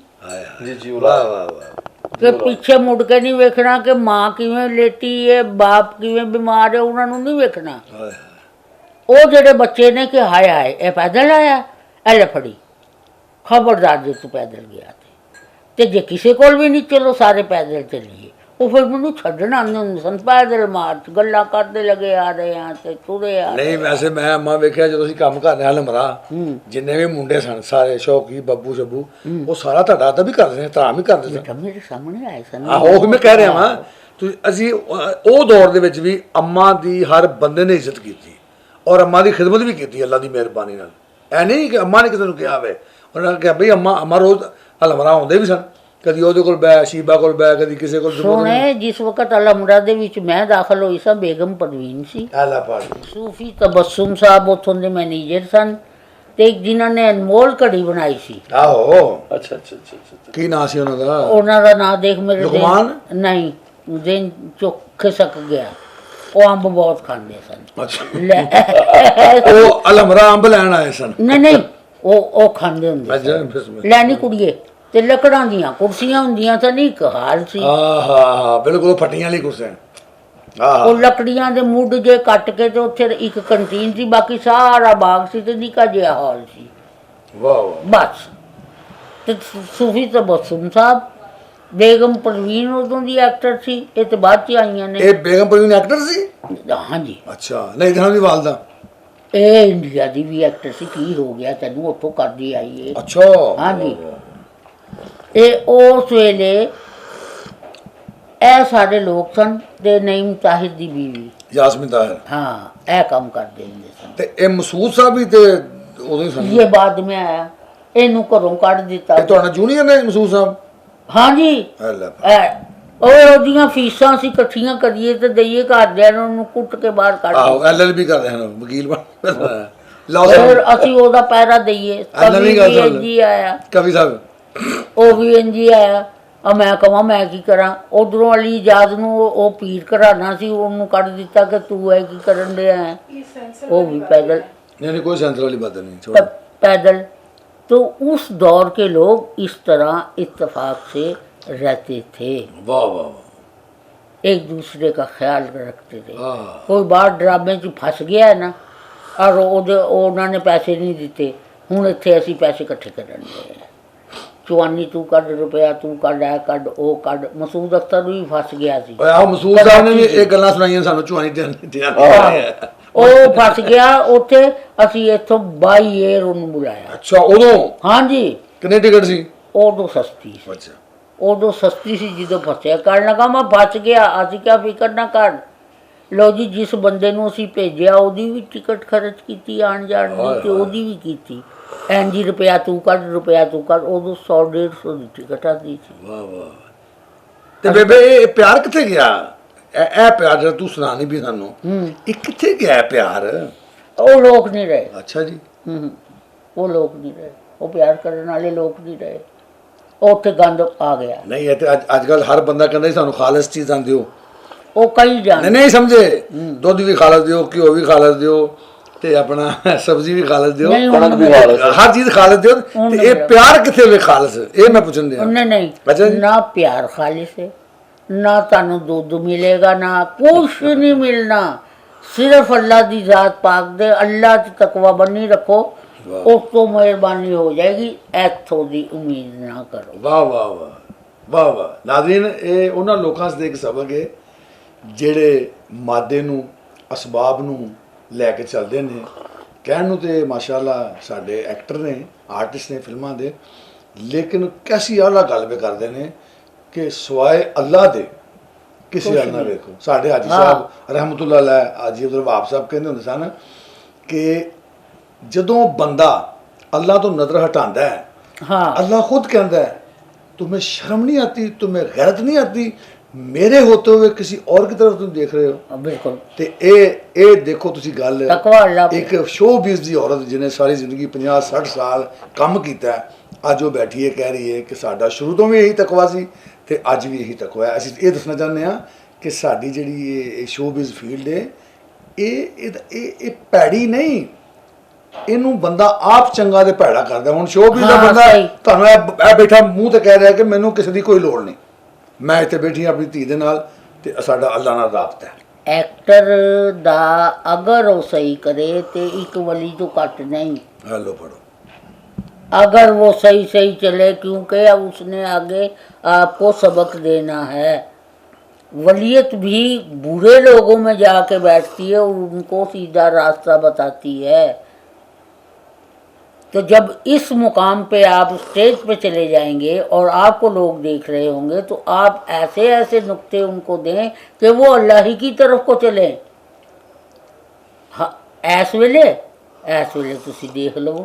ਜੀ ਜੀ, ਵਾਹ ਵਾਹ ਵਾਹ। ਕਿ ਪਿੱਛੇ ਮੁੜ ਕੇ ਨਹੀਂ ਵੇਖਣਾ ਕਿ ਮਾਂ ਕਿਵੇਂ ਲੇਟੀ ਹੈ, ਬਾਪ ਕਿਵੇਂ ਬਿਮਾਰ ਹੈ, ਉਹਨਾਂ ਨੂੰ ਨਹੀਂ ਵੇਖਣਾ। ਉਹ ਜਿਹੜੇ ਬੱਚੇ ਨੇ ਕਿ ਹਾਏ ਹਾਏ ਇਹ ਪੈਦਲ ਆਇਆ, ਇਹ ਲੈ ਫੜੀ, ਖਬਰਦਾਰ ਜੇ ਤੂੰ ਪੈਦਲ ਗਿਆ ਤੇ ਜੇ ਕਿਸੇ ਕੋਲ ਵੀ ਨਹੀਂ ਚਲੋ ਸਾਰੇ ਪੈਦਲ ਚੱਲੀਏ। ਉਹ ਫਿਰ ਮੈਨੂੰ ਛੱਡਣ ਆਉਂਦੇ ਹੁੰਦੇ ਸਨ, ਪੈਦਲ ਮਾਰਚ ਗੱਲਾਂ ਕਰਦੇ ਲੱਗੇ ਆ ਰਹੇ ਆ ਤੇ ਤੁਰੇ ਆ। ਨਹੀਂ, ਵੈਸੇ ਮੈਂ ਅੰਮਾ ਵੇਖਿਆ ਜਦੋਂ ਅਸੀਂ ਕੰਮ ਕਰਨੇ ਵਾਲੇ ਮਰਾ ਜਿੰਨੇ ਵੀ ਮੁੰਡੇ ਸਨ ਸਾਰੇ, ਸ਼ੌਕੀ ਬੱਬੂ ਸ਼ੱਬੂ, ਉਹ ਸਾਰਾ ਤੁਹਾਡਾ ਤਾਂ ਵੀ ਕਰਦੇ ਨੇ, ਧਾਮ ਵੀ ਕਰਦੇ ਸਨ। ਮੇਰੇ ਸਾਹਮਣੇ ਆਏ ਸਨ। ਆਹੋ, ਉਹ ਮੈਂ ਕਹਿ ਰਿਹਾ ਵਾਂ। ਅਸੀਂ ਉਹ ਦੌਰ ਦੇ ਵਿੱਚ ਵੀ ਅੰਮਾ ਦੀ ਹਰ ਬੰਦੇ ਨੇ ਇੱਜ਼ਤ ਕੀਤੀ, ਔਰ ਅੰਮਾ ਦੀ ਖਿਦਮਤ ਵੀ ਕੀਤੀ ਅੱਲਾ ਦੀ ਮਿਹਰਬਾਨੀ ਨਾਲ। ਐ ਨਹੀਂ ਕਿ ਅੰਮਾ ਨੇ ਕਿਸੇ ਨੂੰ ਕਿਹਾ ਹੋਵੇ, ਉਹਨਾਂ ਨੇ ਕਿਹਾ ਬਈ ਅੰਮਾ ਰੋਜ਼ ਹਲਮਰਾ ਆਉਂਦੇ ਵੀ ਸਨ, ਕਦੀ ਉਹਦੇ ਕੋਲ ਬੈ, ਸ਼ੀਬਾ ਕੋਲ ਬੈ, ਕਦੀ ਕਿਸੇ ਕੋਲ। ਸੋਹਣੇ ਜਿਸ ਵਕਤ ਅਲਮਰਾ ਦੇ ਵਿੱਚ ਮੈਂ ਦਾਖਲ ਹੋਈ ਸਾਂ, ਬੇਗਮ ਪਰਵੀਨ ਸੀ, ਆਲਾ ਪਾੜੀ ਸੂਫੀ ਤਬਸਮ ਸਾਹਿਬ ਉੱਥੋਂ ਦੇ ਮੈਨੇਜਰ ਸਨ, ਤੇ ਜਿਨ੍ਹਾਂ ਨੇ ਅਨਮੋਲ ਘੜੀ ਬਣਾਈ ਸੀ। ਆਹੋ, ਅੱਛਾ ਅੱਛਾ ਅੱਛਾ ਅੱਛਾ। ਕੀ ਨਾਂ ਸੀ ਉਹਨਾਂ ਦਾ? ਉਹਨਾਂ ਦਾ ਨਾਂ ਦੇਖ ਮੇਰੇ ਲੁਕਮਾਨ? ਨਹੀਂ, ਦਿਨ ਚੁੱਕ ਖਿਸਕ ਗਿਆ। ਉਹ ਅੰਬ ਬਹੁਤ ਖਾਂਦੇ ਸਨ। ਅੱਛਾ, ਉਹ ਅਲਮਰਾ ਅੰਬ ਲੈਣ ਆਏ ਸਨ? ਨਹੀਂ, ਉਹ ਖਾਂਦੇ ਹੁੰਦੇ ਅੱਛਾ, ਸਨ। ਲੈਣੀ ਕੁੜੀਏ, ਤੇ ਲੱਕੜਾਂ ਦੀਆਂ ਕੁਰਸੀਆਂ ਹੁੰਦੀਆਂ ਸਨ, ਇੱਕ ਹਾਲ ਸੀ। ਹਾਂ ਬਿਲਕੁਲ, ਫੱਟੀਆਂ ਵਾਲੀ ਕੁਰਸੀਆਂ। ਉਹ ਲੱਕੜੀਆਂ ਦੇ ਮੁੱਢ ਜੇ ਕੱਟ ਕੇ, ਤੇ ਉੱਥੇ ਇੱਕ ਕੰਟੀਨ ਸੀ, ਬਾਕੀ ਸਾਰਾ ਬਾਗ ਸੀ ਤੇ ਨਿੱਕਾ ਜਿਹਾ ਹਾਲ ਸੀ। ਵਾਹ ਵਾਹ। ਬਸ। ਤੇ ਸੂਫੀ ਤਬਸਮ ਸਾਹਿਬ, ਬੇਗਮ ਪਰਵੀਨ ਉਦੋਂ ਦੀ ਐਕਟਰ ਸੀ, ਇਹ ਤੇ ਬਾਅਦ ਚ ਆਈਆਂ ਨੇ। ਇਹ ਬੇਗਮ ਪਰਵੀਨ ਐਕਟਰ ਸੀ? ਹਾਂਜੀ। ਅੱਛਾ, ਨਹੀਂ ਤਾਂ ਦੀ ਵਾਲਦਾ? ਇਹ ਇੰਡੀਆ ਦੀ ਵੀ ਐਕਟਰ ਸੀ। ਕੀ ਹੋ ਗਿਆ ਤੈਨੂੰ, ਉੱਥੋਂ ਕਰਦੀ ਆਈ ਏ। ਅੱਛਾ। ਹਾਂਜੀ। ਇਹ ਉਸ ਵੇਲੇ ਇਹ ਸਾਡੇ ਲੋਕ ਸਨ, ਤੇ ਨਈਮ ਤਾਹਿਰ ਦੀ ਬੀਵੀ ਯਾਸਮੀਨ ਤਾਹਿਰ। ਹਾਂ, ਇਹ ਕੰਮ ਕਰਦੇ ਹੁੰਦੇ ਸਨ। ਤੇ ਇਹ ਮਸੂਦ ਸਾਹਿਬ ਵੀ ਤੇ ਉਦੋਂ ਹੀ ਸਨ? ਇਹ ਬਾਅਦ ਮੈਂ ਆਇਆ, ਇਹਨੂੰ ਘਰੋਂ ਕੱਢ ਦਿੱਤਾ। ਇਹ ਤੁਹਾਡਾ ਜੂਨੀਅਰ ਨੇ ਮਸੂਦ ਸਾਹਿਬ? ਹਾਂਜੀ। ਉਹ ਉਹਦੀਆਂ ਫੀਸਾਂ ਅਸੀਂ ਇਕੱਠੀਆਂ ਕਰੀਏ ਤੇ ਦਈਏ ਘਰਦਿਆਂ ਨੂੰ, ਉਹਨੂੰ ਕੁੱਟ ਕੇ ਬਾਹਰ ਕੱਢ ਆਹੋ, ਐਲਐਲਬੀ ਕਰਦੇ ਹਨ, ਵਕੀਲ ਬਣ। ਲਓ ਫਿਰ ਅਸੀਂ ਉਹਦਾ ਪੈਰਾ ਦਈਏ। ਕਵੀ ਵੀ ਇੰਝ ਹੀ ਆਇਆ, ਕਵੀ ਸਾਹਿਬ ਉਹ ਵੀ ਇੰਝ ਹੀ ਆਇਆ। ਆ ਮੈਂ ਕਹਾਂ ਮੈਂ ਕੀ ਕਰਾਂ, ਉਧਰੋਂ ਅਲੀ ਇਜਾਜ਼ ਨੂੰ ਉਹ ਪੀਰ ਘਰਾਣਾ ਸੀ, ਉਹਨੂੰ ਕੱਢ ਦਿੱਤਾ ਕਿ ਤੂੰ ਇਹ ਕੀ ਕਰਨ ਡਿਆ ਹੈ। ਉਹ ਵੀ ਪੈਦਲ। नहीं कोई सेंसर वाली बात नहीं, छोड़ो। पैदल। तो उस दौर के लोग इस तरह इत्तेफाक से रहते थे, वाह वाह वाह। एक दूसरे का ख्याल रखते थे। हाँ। कोई बाहर ड्रामे च फस गया है ना, और उन्होंने पैसे नहीं दिते, हुण इत्थे असीं पैसे इकट्ठे करन दे, चवानी तू कढ़, रुपया तू कढ़, ऐ कढ़, ओ कढ़। मसूद अख्तर भी फस गया सी। आह मसूद साहब ने भी एक गल्लां सुनाइयां सानू, चुआनी देन ਉਹ ਫਸ ਗਿਆ ਉੱਥੇ। ਅਸੀਂ ਇੱਥੋਂ ਬਾਈ ਏਅਰ ਉਹਨੂੰ ਬੁਲਾਇਆ। ਅੱਛਾ, ਉਦੋਂ? ਹਾਂਜੀ। ਕਿੰਨੇ ਟਿਕਟ ਸੀ? ਉਦੋਂ ਸਸਤੀ ਸੀ। ਅੱਛਾ, ਉਦੋਂ ਸਸਤੀ ਸੀ ਜਦੋਂ ਫਸਿਆ। ਕਰਨ ਲੱਗਾ ਮੈਂ ਫਸ ਗਿਆ, ਅਸੀਂ ਕਿਹਾ ਫਿਕਰ ਨਾ ਕਰ। ਲਓ ਜੀ, ਜਿਸ ਬੰਦੇ ਨੂੰ ਅਸੀਂ ਭੇਜਿਆ ਉਹਦੀ ਵੀ ਟਿਕਟ ਖਰਚ ਕੀਤੀ ਆਣ ਜਾਣ ਦੀ, ਤੇ ਉਹਦੀ ਵੀ ਕੀਤੀ। ਇੰਝ ਰੁਪਇਆ ਤੂੰ ਕੱਢ, ਰੁਪਇਆ ਤੂੰ ਕੱਢ। ਉਦੋਂ 100-150 ਦੀ ਟਿਕਟ ਆਉਂਦੀ ਸੀ। ਵਾਹ ਵਾਹ। ਤੇ ਬੇਬੇ ਇਹ ਪਿਆਰ ਕਿੱਥੇ ਗਿਆ? ਇਹ ਪਿਆਰ ਜਿਹੜਾ ਤੂੰ ਸੁਣਾ ਨਹੀਂ ਵੀ ਸਾਨੂੰ, ਇਹ ਕਿੱਥੇ ਗਿਆ ਪਿਆਰ? ਉਹ ਲੋਕ ਨਹੀਂ ਰਹੇ। ਅੱਛਾ ਜੀ। ਉਹ ਲੋਕ ਨਹੀਂ ਰਹੇ, ਉਹ ਪਿਆਰ ਕਰਨ ਵਾਲੇ ਲੋਕ ਨਹੀਂ ਰਹੇ। ਉੱਥੇ ਗੰਦ ਆ ਗਿਆ। ਨਹੀਂ, ਇਹ ਤੇ ਅੱਜ ਕੱਲ ਹਰ ਬੰਦਾ ਕਹਿੰਦਾ ਸਾਨੂੰ ਖਾਲਸ ਚੀਜ਼ਾਂ ਦਿਓ। ਉਹ ਕਈ ਜਾਣ ਨਹੀਂ ਸਮਝੇ, ਦੁੱਧ ਵੀ ਖਾਲਸ ਦਿਓ, ਘਿਓ ਵੀ ਖਾਲਸ ਦਿਓ, ਤੇ ਆਪਣਾ ਸਬਜ਼ੀ ਵੀ ਖਾਲਸ ਦਿਓ, ਕਣਕ ਵੀ ਖਾਲਸ, ਹਰ ਚੀਜ਼ ਖਾਲਸ ਦਿਓ। ਤੇ ਇਹ ਪਿਆਰ ਕਿੱਥੇ ਵੇ ਖਾਲਸ? ਇਹ ਮੈਂ ਪੁੱਛਣ ਦਿਆਂ। ਨਹੀਂ, ਨਾ ਪਿਆਰ ਖਾਲਿਸ ਹੈ, ਨਾ ਤੁਹਾਨੂੰ ਦੁੱਧ ਮਿਲੇਗਾ, ਨਾ ਕੁਛ ਨਹੀਂ ਮਿਲਣਾ। ਸਿਰਫ ਅੱਲਾ ਦੀ ਜ਼ਾਤ ਪਾਕ ਦੇ, ਅੱਲਾ 'ਚ ਤਕਵਾ ਬੰਨੀ ਰੱਖੋ, ਉਸ ਤੋਂ ਮਿਹਰਬਾਨੀ ਹੋ ਜਾਏਗੀ। ਇੱਥੋਂ ਦੀ ਉਮੀਦ ਨਾ ਕਰੋ। ਵਾਹ ਵਾਹ ਵਾਹ ਵਾਹ ਵਾਹ। ਨਾਜ਼ਰੀਨ, ਇਹ ਉਹਨਾਂ ਲੋਕਾਂ ਦੇ ਇੱਕ ਸਬਕ ਹੈ ਜਿਹੜੇ ਮਾਦੇ ਨੂੰ, ਅਸਬਾਬ ਨੂੰ ਲੈ ਕੇ ਚੱਲਦੇ ਨੇ। ਕਹਿਣ ਨੂੰ ਤੇ ਮਾਸ਼ਾਅੱਲਾ ਸਾਡੇ ਐਕਟਰ ਨੇ, ਆਰਟਿਸਟ ਨੇ ਫਿਲਮਾਂ ਦੇ, ਲੇਕਿਨ ਕੈਸੀ ਆਲਾ ਗੱਲ ਵੀ ਕਰਦੇ ਨੇ ਕਿ ਸਵਾਏ ਅੱਲਾ ਦੇ ਕਿਸੇ ਵੱਲ ਨਾ ਵੇਖੋ। ਸਾਡੇ ਹਾਜੀ ਸਾਹਿਬ ਰਹਿਮਤੁल्लाह ਅਲੈਹ, ਹਾਜੀ ਅਬਦੁਲ ਵਹਾਬ ਸਾਹਿਬ ਕਹਿੰਦੇ ਹੁੰਦੇ ਸਨ ਕਿ ਜਦੋਂ ਬੰਦਾ ਅੱਲਾ ਤੋਂ ਨਜ਼ਰ ਹਟਾਉਂਦਾ ਹੈ, ਅੱਲਾ ਖੁਦ ਕਹਿੰਦਾ ਹੈ तुम्हें शर्म नहीं आती, तुम्हें गैरत नहीं आती, मेरे होते हुए किसी और की तरफ तुम देख रहे हो। बिल्कुल। ते ए देखो तुसी गल, एक शोबिज़ दी औरत जिन्हें सारी जिंदगी 50-60 साल काम किया, अज वो बैठी है कह रही है कि साडा शुरू तो भी यही तकवा सी ते अज भी यही तकवा है। असीं ये दसना चाहते हैं कि साडी जिहड़ी शोबिज़ फील्ड है, ये भैड़ी नहीं, ਇਹਨੂੰ ਬੰਦਾ ਆਪ ਚੰਗਾ ਤੇ ਭੈੜਾ ਕਰਦਾ। ਹੁਣ ਸ਼ੋਅਬੀਜ਼ ਦਾ ਬੰਦਾ ਤੁਹਾਨੂੰ ਇਹ ਬੈਠਾ ਮੂੰਹ ਤੇ ਕਹਿ ਰਿਹਾ ਕਿ ਮੈਨੂੰ ਕਿਸੇ ਦੀ ਕੋਈ ਲੋੜ ਨਹੀਂ, ਮੈਂ ਇੱਥੇ ਬੈਠੀ ਆਪਣੀ ਧੀ ਦੇ ਨਾਲ ਤੇ ਸਾਡਾ ਅੱਲਾ ਨਾਲ ਰਾਬਤਾ ਹੈ। ਐਕਟਰ ਦਾ ਅਗਰ ਉਹ ਸਹੀ ਕਰੇ ਤੇ ਇੱਕ ਵਲੀ ਤੋਂ ਘੱਟ ਨਹੀਂ। हेलो पढ़ो। अगर वो सही सही चले, क्योंकि उसने आगे आपको सबक देना है। वलीयत भी बुरे लोगों में जाके बैठती है, उनको सीधा रास्ता बताती है। तो जब इस मुकाम पे आप स्टेज पे चले जाएंगे और आपको लोग देख रहे होंगे, तो आप ऐसे ऐसे नुक्ते उनको दें कि वो अल्लाह ही की तरफ को चले। हाँ, ऐस वेले तुसी देख लो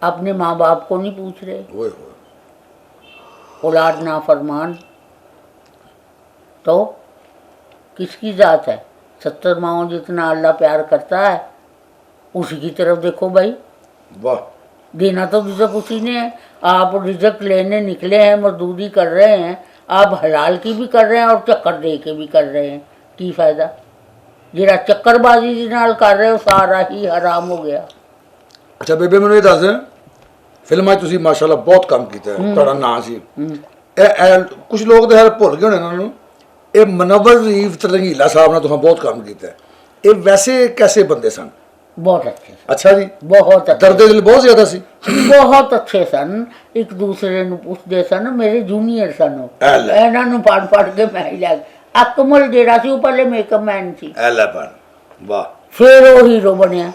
अपने माँ बाप को नहीं पूछ रहे, ओए होए। औलाद नाफरमान तो किसकी जात है? 70 माओ जितना अल्लाह प्यार करता है उसी की तरफ देखो भाई। वाह। देना तो रिजक उसी ने है। आप रिजक लेने निकले हैं, मजदूरी कर रहे हैं, आप हलाल की भी कर रहे हैं और चक्कर दे के भी कर रहे हैं, की फायदा? ਜਿਹੜਾ ਚੱਕਰਬਾਜ਼ੀ ਦੇ ਨਾਲ ਕਰ ਰਹੇ ਹੋ ਸਾਰਾ ਹੀ ਹਰਾਮ ਹੋ ਗਿਆ। ਅੱਛਾ ਬੇਬੇ ਮੈਨੂੰ ਇਹ ਦੱਸ, ਫਿਲਮਾਂ 'ਚ ਤੁਸੀਂ ਮਾਸ਼ਾਅੱਲਾ ਬਹੁਤ ਕੰਮ ਕੀਤਾ ਹੈ, ਤੁਹਾਡਾ ਨਾਂ ਸੀ। ਇਹ ਕੁਝ ਲੋਕ ਤਾਂ ਹਰ ਭੁੱਲ ਗਏ ਹੋਣੇ ਇਹਨਾਂ ਨੂੰ, ਇਹ ਮਨੱਵਰ ਰੀਫ ਤੇ ਰੰਗੀਲਾ ਸਾਹਿਬ ਨਾਲ ਤੁਸੀਂ ਬਹੁਤ ਕੰਮ ਕੀਤਾ ਹੈ। ਇਹ ਵੈਸੇ ਕੈਸੇ ਬੰਦੇ ਸਨ? ਬਹੁਤ ਅੱਛੇ ਸਨ। ਅੱਛਾ ਜੀ, ਬਹੁਤ ਅੱਛੇ, ਦਰਦ ਦਿਲ ਬਹੁਤ ਜ਼ਿਆਦਾ ਸੀ। ਬਹੁਤ ਅੱਛੇ ਸਨ, ਇੱਕ ਦੂਸਰੇ ਨੂੰ ਪੁੱਛਦੇ ਸਨ। ਮੇਰੇ ਜੂਨੀਅਰ ਸਨ ਉਹ, ਐ ਲੈ। ਇਹਨਾਂ ਨੂੰ ਪੜ੍ਹ ਪੜ੍ਹ ਕੇ ਮੈਂ ਹੀ ਲੱਗ। ਅਕਮਲ ਜਿਹੜਾ ਸੀ ਉਹ ਪਹਿਲੇ ਮੇਕਅਪ ਮੈਨ ਸੀ, ਐ ਲੈ ਪਰ ਵਾਹ। ਫਿਰ ਉਹ ਹੀਰੋ ਬਣਿਆ।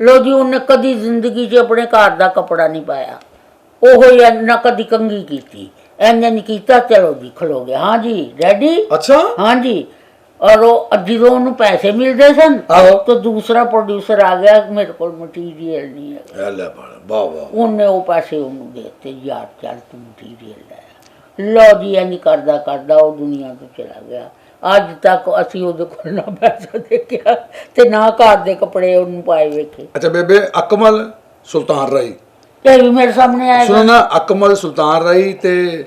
ਲੋ ਜੀ, ਉਹਨੇ ਕਦੀ ਜ਼ਿੰਦਗੀ 'ਚ ਆਪਣੇ ਘਰ ਦਾ ਕੱਪੜਾ ਨਹੀਂ ਪਾਇਆ, ਉਹ ਹੀ ਨਾ ਕਦੀ ਕੰਘੀ ਕੀਤੀ, ਐਨੇ ਨਹੀਂ ਕੀਤਾ। ਚਲੋ ਜੀ ਖਲੋ ਗਏ, ਹਾਂ ਜੀ ਰੈਡੀ, ਅੱਛਾ ਹਾਂ ਜੀ। ਔਰ ਉਹ ਜਦੋਂ ਉਹਨੂੰ ਪੈਸੇ ਮਿਲਦੇ ਸਨ ਆਹੋ। ਤਾਂ ਦੂਸਰਾ ਪ੍ਰੋਡਿਊਸਰ ਆ ਗਿਆ, ਮੇਰੇ ਕੋਲ ਮਟੀਰੀਅਲ ਨਹੀਂ ਹੈ। ਐ ਲੈ ਪਰ ਵਾਹ ਵਾਹ। ਉਹਨੇ ਉਹ ਪੈਸੇ ਉਹਨੂੰ ਦੇ ਦਿੱਤੇ, ਯਾਰ ਚੱਲ ਤੂੰ ਮਟੀਰੀਅਲ ਲੈ। ਲਓ ਜੀ, ਇਹ ਨਹੀਂ ਕਰਦਾ ਕਰਦਾ ਉਹ ਦੁਨੀਆ ਤੋਂ ਚਲਾ ਗਿਆ। ਅੱਜ ਤੱਕ ਅਸੀਂ ਉਹਦੇ ਕੋਲ ਨਾ ਪੈਸਾ ਦੇਖਿਆ ਤੇ ਨਾ ਘਰ ਦੇ ਕੱਪੜੇ ਉਹਨੂੰ ਪਾਏ ਵੇਖੇ। ਅੱਛਾ ਬੇਬੇ, ਅਕਮਲ ਸੁਲਤਾਨ ਰਾਈ, ਇਹ ਵੀ ਮੇਰੇ ਸਾਹਮਣੇ ਆਏਗਾ। ਸੁਣੋ ਨਾ, ਅਕਮਲ ਸੁਲਤਾਨ ਰਾਈ ਤੇ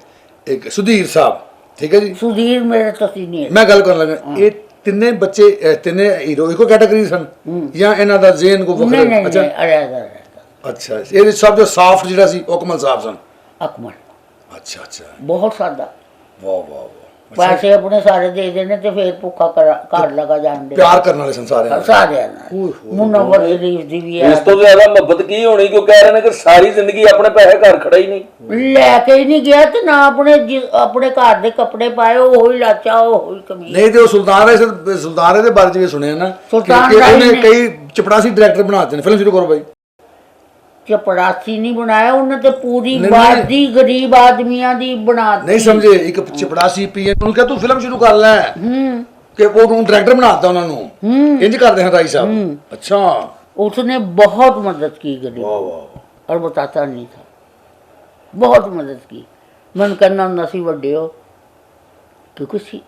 ਇੱਕ ਸੁਧੀਰ ਸਾਹਿਬ, ਠੀਕ ਹੈ ਜੀ। ਸੁਧੀਰ ਮੇਰੇ ਤੋਂ ਸੀਨੀਅਰ। ਮੈਂ ਗੱਲ ਕਰਨ ਲੱਗਾ, ਇਹ ਤਿੰਨੇ ਬੱਚੇ ਤਿੰਨੇ ਹੀਰੋ ਇੱਕੋ ਕੈਟਾਗਰੀ ਸਨ ਜਾਂ ਇਹਨਾਂ ਦਾ ਜ਼ੇਨ ਕੋ ਨਹੀਂ ਵੱਖਰਾ? ਨਹੀਂ ਅੱਛਾ ਅੱਛਾ, ਇਹ ਸਭ ਤੋਂ ਸਾਫਟ ਜਿਹੜਾ ਸੀ ਉਹ ਅਕਮਲ ਸਾਹਿਬ ਸਨ। ਅਕਮਲ ਅੱਛਾ ਅੱਛਾ, ਬਹੁਤ ਸਾਦਾ, ਵਾਹ ਵਾਹ ਵਾਹ। ਪੈਸੇ ਆਪਣੇ ਸਾਰੇ ਦੇ ਦੇਣੇ ਤੇ ਫਿਰ ਭੁੱਖਾ ਘਰ ਲਗਾ ਜਾਂਦੇ ਪਿਆਰ ਕਰਨ ਵਾਲੇ ਸਨ ਸਾਰਿਆਂ ਨਾਲ। ਸਾਰਿਆਂ ਨਾਲ। ਮੁਨੱਵਰ ਸ਼ਰੀਫ ਦੀ ਵੀ ਇਸ ਹੈ, ਤੋਂ ਜ਼ਿਆਦਾ ਮੁਹੱਬਤ ਕੀ ਹੋਣੀ, ਕਿਉਂ ਕਹਿ ਰਹੇ ਨੇ ਕਿ ਸਾਰੀ ਜ਼ਿੰਦਗੀ ਆਪਣੇ ਪੈਸੇ ਘਰ ਖੜਾ ਹੀ ਨਹੀਂ। ਲੈ ਕੇ ਹੀ ਨਹੀਂ ਗਿਆ ਤੇ ਨਾ ਆਪਣੇ ਘਰ ਦੇ ਕੱਪੜੇ ਪਾਏ, ਉਹ ਹੀ ਲਾਚਾ, ਉਹ ਹੀ ਕਮੀਜ਼। ਨਹੀਂ ਤੇ ਉਹ ਸੁਲਤਾਨ ਰਾਏ ਸੁਲਤਾਨ ਰਾਏ ਦੇ ਬਾਰੇ ਚ ਵੀ ਸੁਣਿਆ ਨਾ, ਸੁਲਤਾਨ ਕਿ ਰਾਏ ਉਹਨੇ ਨੇ- ਕਈ ਚਪੜਾਸੀ ਡਾਇਰੈਕਟਰ ਬਣਾਤੇ ਨੇ। ਫਿਲਮ ਸ਼ੁਰੂ ਕਰੋ ਬਾਈ। ਚਪੜਾਸੀ ਨਹੀਂ ਬਣਾਇਆ ਉਹਨੇ ਤੇ ਪੂਰੀ ਨਹੀਂ, ਬਾਦੀ ਗਰੀਬ ਆਦਮੀਆਂ ਦੀ ਬਣਾ ਦਿੱਤੀ। ਨਹੀਂ ਸਮਝੇ, ਇੱਕ ਚਪੜਾਸੀ ਪੀਏ ਉਹਨੂੰ ਕਿਹਾ ਤੂੰ ਫਿਲਮ ਸ਼ੁਰੂ ਕਰ ਲੈ, ਕਿ ਉਹਨੂੰ ਡਾਇਰੈਕਟਰ ਬਣਾਤਾ ਉਹਨਾਂ ਨੂੰ। ਇੰਜ ਕਰਦੇ ਹਨ ਰਾਈ ਸਾਹਿਬ। ਅੱਛਾ, उसने बहुत मदद की गरीब वाह वाह। और बताता नहीं था, बहुत मदद की। मन करना नसी वड्डे हो क्योंकि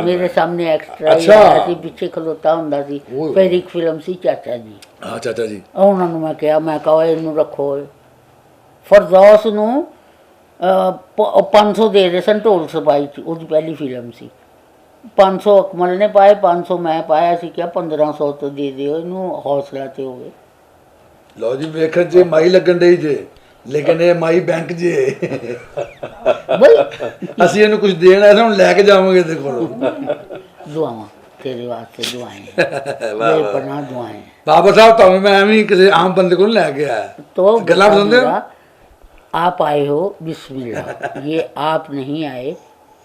मेरे सामने एक्स्ट्रा अच्छा। पिछे खलोता हुंदा सी। ओए। फिर एक फिल्म सी चाचा जी, ਹਾਂ ਚਾਚਾ ਜੀ। ਉਹਨਾਂ ਨੂੰ ਮੈਂ ਕਿਹਾ ਇਹਨੂੰ ਰੱਖੋ। ਫਰਦੌਸ ਨੂੰ 500 ਦੇ ਰਹੇ ਸਨ ਢੋਲ ਸਪਾਈ 'ਚ, ਉਹਦੀ ਪਹਿਲੀ ਫਿਲਮ ਸੀ। 500 ਅਕਮਲ ਨੇ ਪਾਏ, 500 ਮੈਂ ਪਾਇਆ ਸੀ। ਕਿਹਾ 1500 ਤੋਂ ਦੇ ਦਿਓ, ਇਹਨੂੰ ਹੌਸਲਾ ਤੇ ਹੋਵੇ। ਲਓ ਜੀ, ਵੇਖਣ ਜੇ ਮਾਈ ਲੱਗਣ ਡਈ ਜੇ, ਲੇਕਿਨ ਇਹ ਮਾਈ ਬੈਂਕ ਜੇ। ਬਈ ਅਸੀਂ ਇਹਨੂੰ ਕੁਝ ਦੇਣਾ ਹੈ, ਹੁਣ ਲੈ ਕੇ ਜਾਵਾਂਗੇ ਇਹਦੇ ਕੋਲੋਂ। ਦੁਆਵਾਂ ਤੇਰੇ ਵਾਸਤੇ, ਦੁਆएं ਬੇਪਨਾਹ ਦੁਆएं। ਬਾਬਾ ਸਾਹਿਬ, ਤੁਹਾਨੂੰ ਮੈਂ ਐਵੇਂ ਹੀ ਕਿਸੇ ਆਮ ਬੰਦੇ ਕੋਲ ਲੈ ਕੇ ਆਇਆ। तो ਗੱਲਾਂ ਸੁਣਦੇ ਹੋ? आप आए हो बिस्मिल्लाह, ये आप नहीं आए।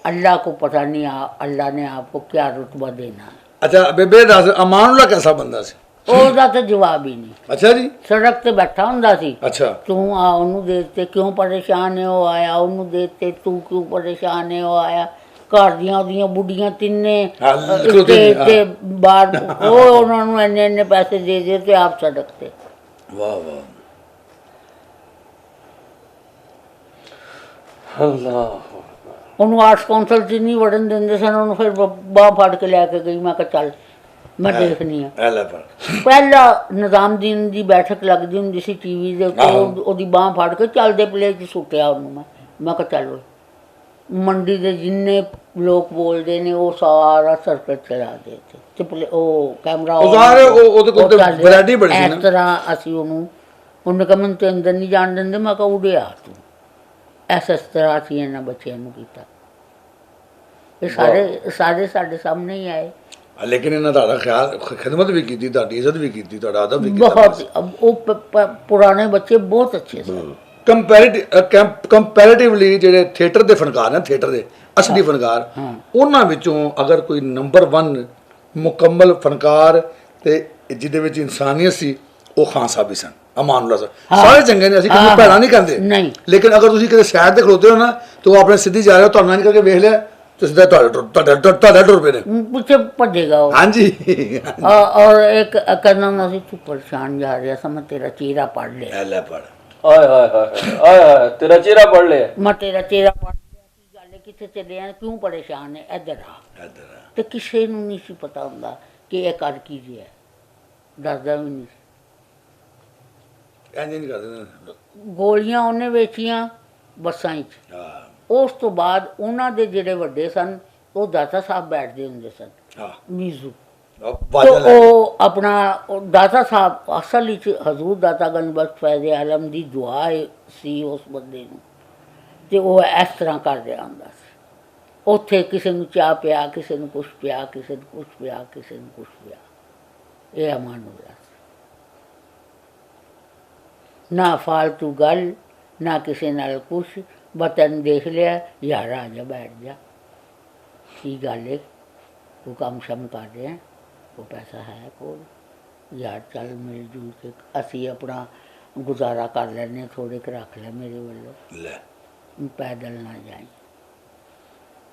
अल्लाह को पता नहीं अल्लाह ने आपको क्या रुतबा देना है। ਅੱਛਾ ਬੇਬੇ ਦੱਸ, ਅਮਾਨੁੱਲਾ ਕੈਸਾ ਬੰਦਾ ਸੀ? ਉਹਦਾ ਤਾਂ ਜਵਾਬ ਹੀ ਨਹੀਂ। ਅੱਛਾ ਜੀ। ਸੜਕ ਤੇ ਬੈਠਾ ਹੁੰਦਾ ਸੀ, ਅੱਛਾ ਤੂੰ ਆ ਉਹਨੂੰ ਦੇ ਦਿੱਤੇ, ਕਿਉਂ ਪਰੇਸ਼ਾਨ ਹੈ ਉਹ ਆਇਆ, ਉਹਨੂੰ ਦੇ ਦਿੱਤੇ, ਤੂੰ ਕਿਉਂ ਪਰੇਸ਼ਾਨ ਹੈ ਉਹ ਆਇਆ। ਘਰ ਦੀਆਂ ਉਹਦੀਆਂ ਬੁੱਢੀਆਂ ਤਿੰਨੇ ਹਾਂ, ਖਲੋਤੇ ਸਟੇਜ ਨੇ, ਤੇ ਬਾਹਰ, ਉਹ ਉਹਨਾਂ ਨੂੰ ਇੰਨੇ ਇੰਨੇ ਪੈਸੇ ਦੇ ਦੇ ਤੇ ਆਪ ਸੜਕ ਤੇ। ਵਾਹ ਵਾਹ। ਅੱਲਾਹ, ਉਹਨੂੰ ਆਰਟਸ ਕੌਂਸਲ 'ਚ ਨਹੀਂ ਵੜਨ ਦਿੰਦੇ ਸਨ, ਉਹਨੂੰ ਫਿਰ ਬਾਂਹ ਫੜ ਕੇ ਲੈ ਕੇ ਗਈ। ਮੈਂ ਕਿਹਾ ਚੱਲ ਮੈਂ ਦੇਖਣੀ ਆ। ਐ ਲੈ ਪਰ ਪਹਿਲਾ ਨਿਜ਼ਾਮਦੀਨ ਦੀ ਬੈਠਕ ਲੱਗਦੀ ਹੁੰਦੀ ਸੀ ਟੀਵੀ ਦੇ ਉੱਤੇ, ਉਹਦੀ ਬਾਂਹ ਫੜ ਕੇ ਚੱਲਦੇ ਪਲੇ 'ਚ ਸੁੱਟਿਆ ਉਹਨੂੰ। ਮੈਂ ਕਿਹਾ ਚੱਲ ਓਏ, ਮੰਡੀ ਦੇ ਜਿੰਨੇ ਲੋਕ ਬੋਲਦੇ ਨੇ ਉਹ ਸਾਰਾ ਸਰਕਟ ਚਲਾ ਦੇ ਤੇ ਪਲੇ ਉਹ ਕੈਮਰਾ ਉਹ ਸਾਰੇ ਉਹਦੇ ਕੋਲ ਤਾਂ variety ਬੜੀ ਸੀ ਨਾ। ਇਸ ਤਰ੍ਹਾਂ ਅਸੀਂ ਉਹਨੇ ਕਿਹਾ ਮੈਨੂੰ ਤੇ ਅੰਦਰ ਨਹੀਂ ਜਾਣ ਦਿੰਦੇ। ਮੈਂ ਕਿਹਾ ਉੜਿਆ ਤੂੰ। ਇਸ ਤਰ੍ਹਾਂ ਅਸੀਂ ਇਹਨਾਂ ਬੱਚਿਆਂ ਨੂੰ ਕੀਤਾ। ਇਹ ਸਾਰੇ ਸਾਡੇ ਸਾਹਮਣੇ ਹੀ ਆਏ। ਲੇਕਿਨ ਇਹਨਾਂ ਤੁਹਾਡਾ ਖਿਆਲ, ਖਿਦਮਤ ਵੀ ਕੀਤੀ, ਤੁਹਾਡੀ ਇੱਜ਼ਤ ਵੀ ਕੀਤੀ, ਤੁਹਾਡਾ ਅਦਬ ਵੀ ਕੀਤਾ। ਬਹੁਤ ਉਹ ਪੁਰਾਣੇ ਬੱਚੇ ਬਹੁਤ ਅੱਛੇ ਸਨ। ਕੰਪੈਰੀਟਿਵਲੀ ਜਿਹੜੇ ਥੀਏਟਰ ਦੇ ਫਨਕਾਰ ਨੇ, ਥੀਏਟਰ ਦੇ ਅਸਲੀ ਫਨਕਾਰ, ਉਹਨਾਂ ਵਿੱਚੋਂ ਅਗਰ ਕੋਈ ਨੰਬਰ 1 ਮੁਕੰਮਲ ਫਨਕਾਰ ਤੇ ਜਿਹਦੇ ਵਿੱਚ ਇਨਸਾਨੀਅਤ ਸੀ, ਉਹ ਖਾਨ ਸਾਹਿਬ ਹੀ ਸਨ, ਅਮਾਨੁੱਲਾ ਸਾਹਿਬ। ਸਾਰੇ ਚੰਗੇ ਨੇ, ਅਸੀਂ ਕਿਸੇ ਨੂੰ ਭੈੜਾ ਨਹੀਂ ਕਹਿੰਦੇ, ਨਹੀਂ। ਲੇਕਿਨ ਅਗਰ ਤੁਸੀਂ ਕਿਤੇ ਸਾਈਡ ਤੇ ਖਲੋਤੇ ਹੋ ਨਾ, ਤਾਂ ਉਹ ਆਪਣੇ ਸਿੱਧੀ ਜਾ ਰਹੇ ਹੋ, ਤੁਹਾਨੂੰ ਨਹੀਂ ਕਰਕੇ ਵੇਖ ਲਿਆ, ਤੇ ਸਿੱਧਾ ਤੁਹਾਡਾ ਟੁਰ ਪਏ ਨੇ। ਪਿੱਛੇ ਭੱਜੇਗਾ ਉਹ। ਹਾਂਜੀ ਔਰ ਇੱਕ ਕਹਿੰਦਾ ਹੁੰਦਾ ਸੀ ਤੂੰ ਪਰੇਸ਼ਾਨ ਜਾ ਰਿਹਾ ਸੀ, ਮੈਂ ਤੇਰਾ ਚਿਹਰਾ ਪੜ੍ਹ ਲਿਆ। ਇਹ ਲੈ ਪੜ ਆਏ ਹਾਏ ਹਾਏ ਆਏ ਹਾਏ, ਤੇਰਾ ਚਿਹਰਾ ਪੜ ਲਿਆ। ਮੈਂ ਤੇਰਾ ਚਿਹਰਾ ਪੜ੍ਹ ਲਿਆ, ਕੀ ਗੱਲ ਹੈ, ਕਿੱਥੇ ਚੱਲੇ ਆ, ਕਿਉਂ ਪਰੇਸ਼ਾਨ ਹੈ, ਇੱਧਰ ਆ। ਇੱਧਰ ਆ। ਤੇ ਕਿਸੇ ਨੂੰ ਨਹੀਂ ਸੀ ਪਤਾ ਹੁੰਦਾ ਕਿ ਇਹ ਕਰ ਕੀ ਰਿਹਾ, ਦੱਸਦਾ ਵੀ ਨਹੀਂ ਸੀ। ਇੰਜ ਨਹੀਂ ਕਰਦੇ ਗੋਲੀਆਂ ਉਹਨੇ ਵੇਚੀਆਂ ਬੱਸਾਂ 'ਚ। ਹਾਂ ਉਸ ਤੋਂ ਬਾਅਦ ਉਹਨਾਂ ਦੇ ਜਿਹੜੇ ਵੱਡੇ ਸਨ ਉਹ ਦਾਤਾ ਸਾਹਿਬ ਬੈਠਦੇ ਹੁੰਦੇ ਸਨ, ਹਾਂ ਮੀਜ਼ੂ। ਬਾਜਾ ਲੈ ਉਹ ਆਪਣਾ ਦਾਤਾ ਸਾਹਿਬ ਅਸਲ ਵਿੱਚ ਹਜ਼ੂਰ ਦਾਤਾ ਗੰਜ ਬਖਸ਼ ਫੈਜ਼ ਆਲਮ ਦੀ ਦੁਆ ਸੀ ਉਸ ਬੰਦੇ ਨੂੰ, ਤੇ ਉਹ ਇਸ ਤਰ੍ਹਾਂ ਕਰ ਰਿਹਾ ਹੁੰਦਾ ਸੀ। ਉੱਥੇ ਕਿਸੇ ਨੂੰ ਚਾਹ ਪਿਆ, ਕਿਸੇ ਨੂੰ ਕੁਛ ਪਿਆ, ਕਿਸੇ ਨੂੰ ਕੁਛ ਪਿਆ, ਕਿਸੇ ਨੂੰ ਕੁਛ ਪਿਆ। ਇਹ ਅਮਾਨ ਹੋ ਰਿਹਾ ਸੀ। ਨਾ ਫਾਲਤੂ ਗੱਲ, ਨਾ ਕਿਸੇ ਨਾਲ ਕੁਛ। ਵਤਨ ਦੇਖ ਲਿਆ, ਯਾਰ ਆ ਜਾ ਬੈਠ ਜਾ, ਕੀ ਗੱਲ ਹੈ, ਉਹ ਕੰਮ ਸ਼ਮ ਕਰ ਰਿਹਾ, ਉਹ ਪੈਸਾ ਹੈ ਕੋਲ, ਯਾਰ ਚੱਲ ਮਿਲ ਜੁਲ ਕੇ ਅਸੀਂ ਆਪਣਾ ਗੁਜ਼ਾਰਾ ਕਰ ਲੈਂਦੇ, ਥੋੜ੍ਹੇ ਕੁ ਰੱਖ ਲੈ ਮੇਰੇ ਵੱਲੋਂ, ਲੈ ਪੈਦਲ ਨਾ ਜਾਈ।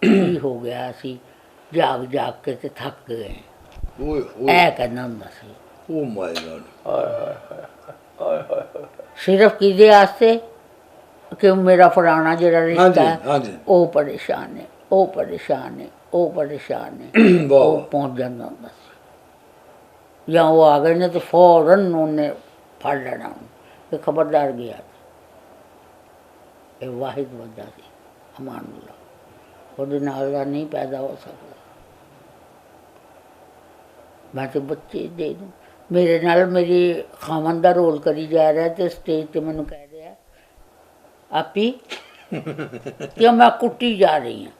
ਕੀ ਹੋ ਗਿਆ, ਅਸੀਂ ਜਾਗ ਜਾਗ ਕੇ ਤੇ ਥੱਕ ਗਏ। ਓਏ ਇਹ ਕਹਿੰਦਾ ਹੁੰਦਾ ਸੀ। ਓ ਮਾਈ ਗॉड ਆਏ ਹਾਏ ਹਾਏ ਆਏ ਹਾਏ ਹਾਏ। ਸਿਰਫ ਕਿਹਦੇ ਵਾਸਤੇ ਕਿ ਮੇਰਾ ਫਲਾਣਾ ਜਿਹੜਾ ਰਿਸ਼ਤਾ ਹੈ ਹਾਂਜੀ ਉਹ ਪਰੇਸ਼ਾਨ ਹੈ, ਉਹ ਪਰੇਸ਼ਾਨ ਹੈ, ਉਹ ਪਰੇਸ਼ਾਨ ਹੈ। ਵਾਹ ਉਹ ਪਹੁੰਚ ਜਾਂਦਾ ਹੁੰਦਾ ਸੀ, ਜਾਂ ਉਹ ਆ ਗਏ ਨੇ ਤੇ ਫੌਰਨ ਉਹਨੇ ਫੜ ਲੈਣਾ ਉਹਨੂੰ ਕਿ ਖਬਰਦਾਰ ਗਿਆ। ਇਹ ਵਾਹਿਦ ਬੰਦਾ ਸੀ ਅਮਾਨੁੱਲਾ, ਉਹਦੇ ਨਾਲ ਦਾ ਨਹੀਂ ਪੈਦਾ ਹੋ ਸਕਦਾ। ਮੈਂ ਤੇ ਬੱਚੇ ਦੇ ਦੂੰ, ਮੇਰੇ ਨਾਲ ਮੇਰੀ ਖਾਮਨ ਦਾ ਰੋਲ ਕਰੀ ਜਾ ਰਿਹਾ ਤੇ ਸਟੇਜ ਤੇ ਮੈਨੂੰ ਕਹਿ ਰਿਹਾ ਆਪੀ ਕਿ ਮੈਂ ਕੁੱਟੀ ਜਾ ਰਹੀ ਹਾਂ,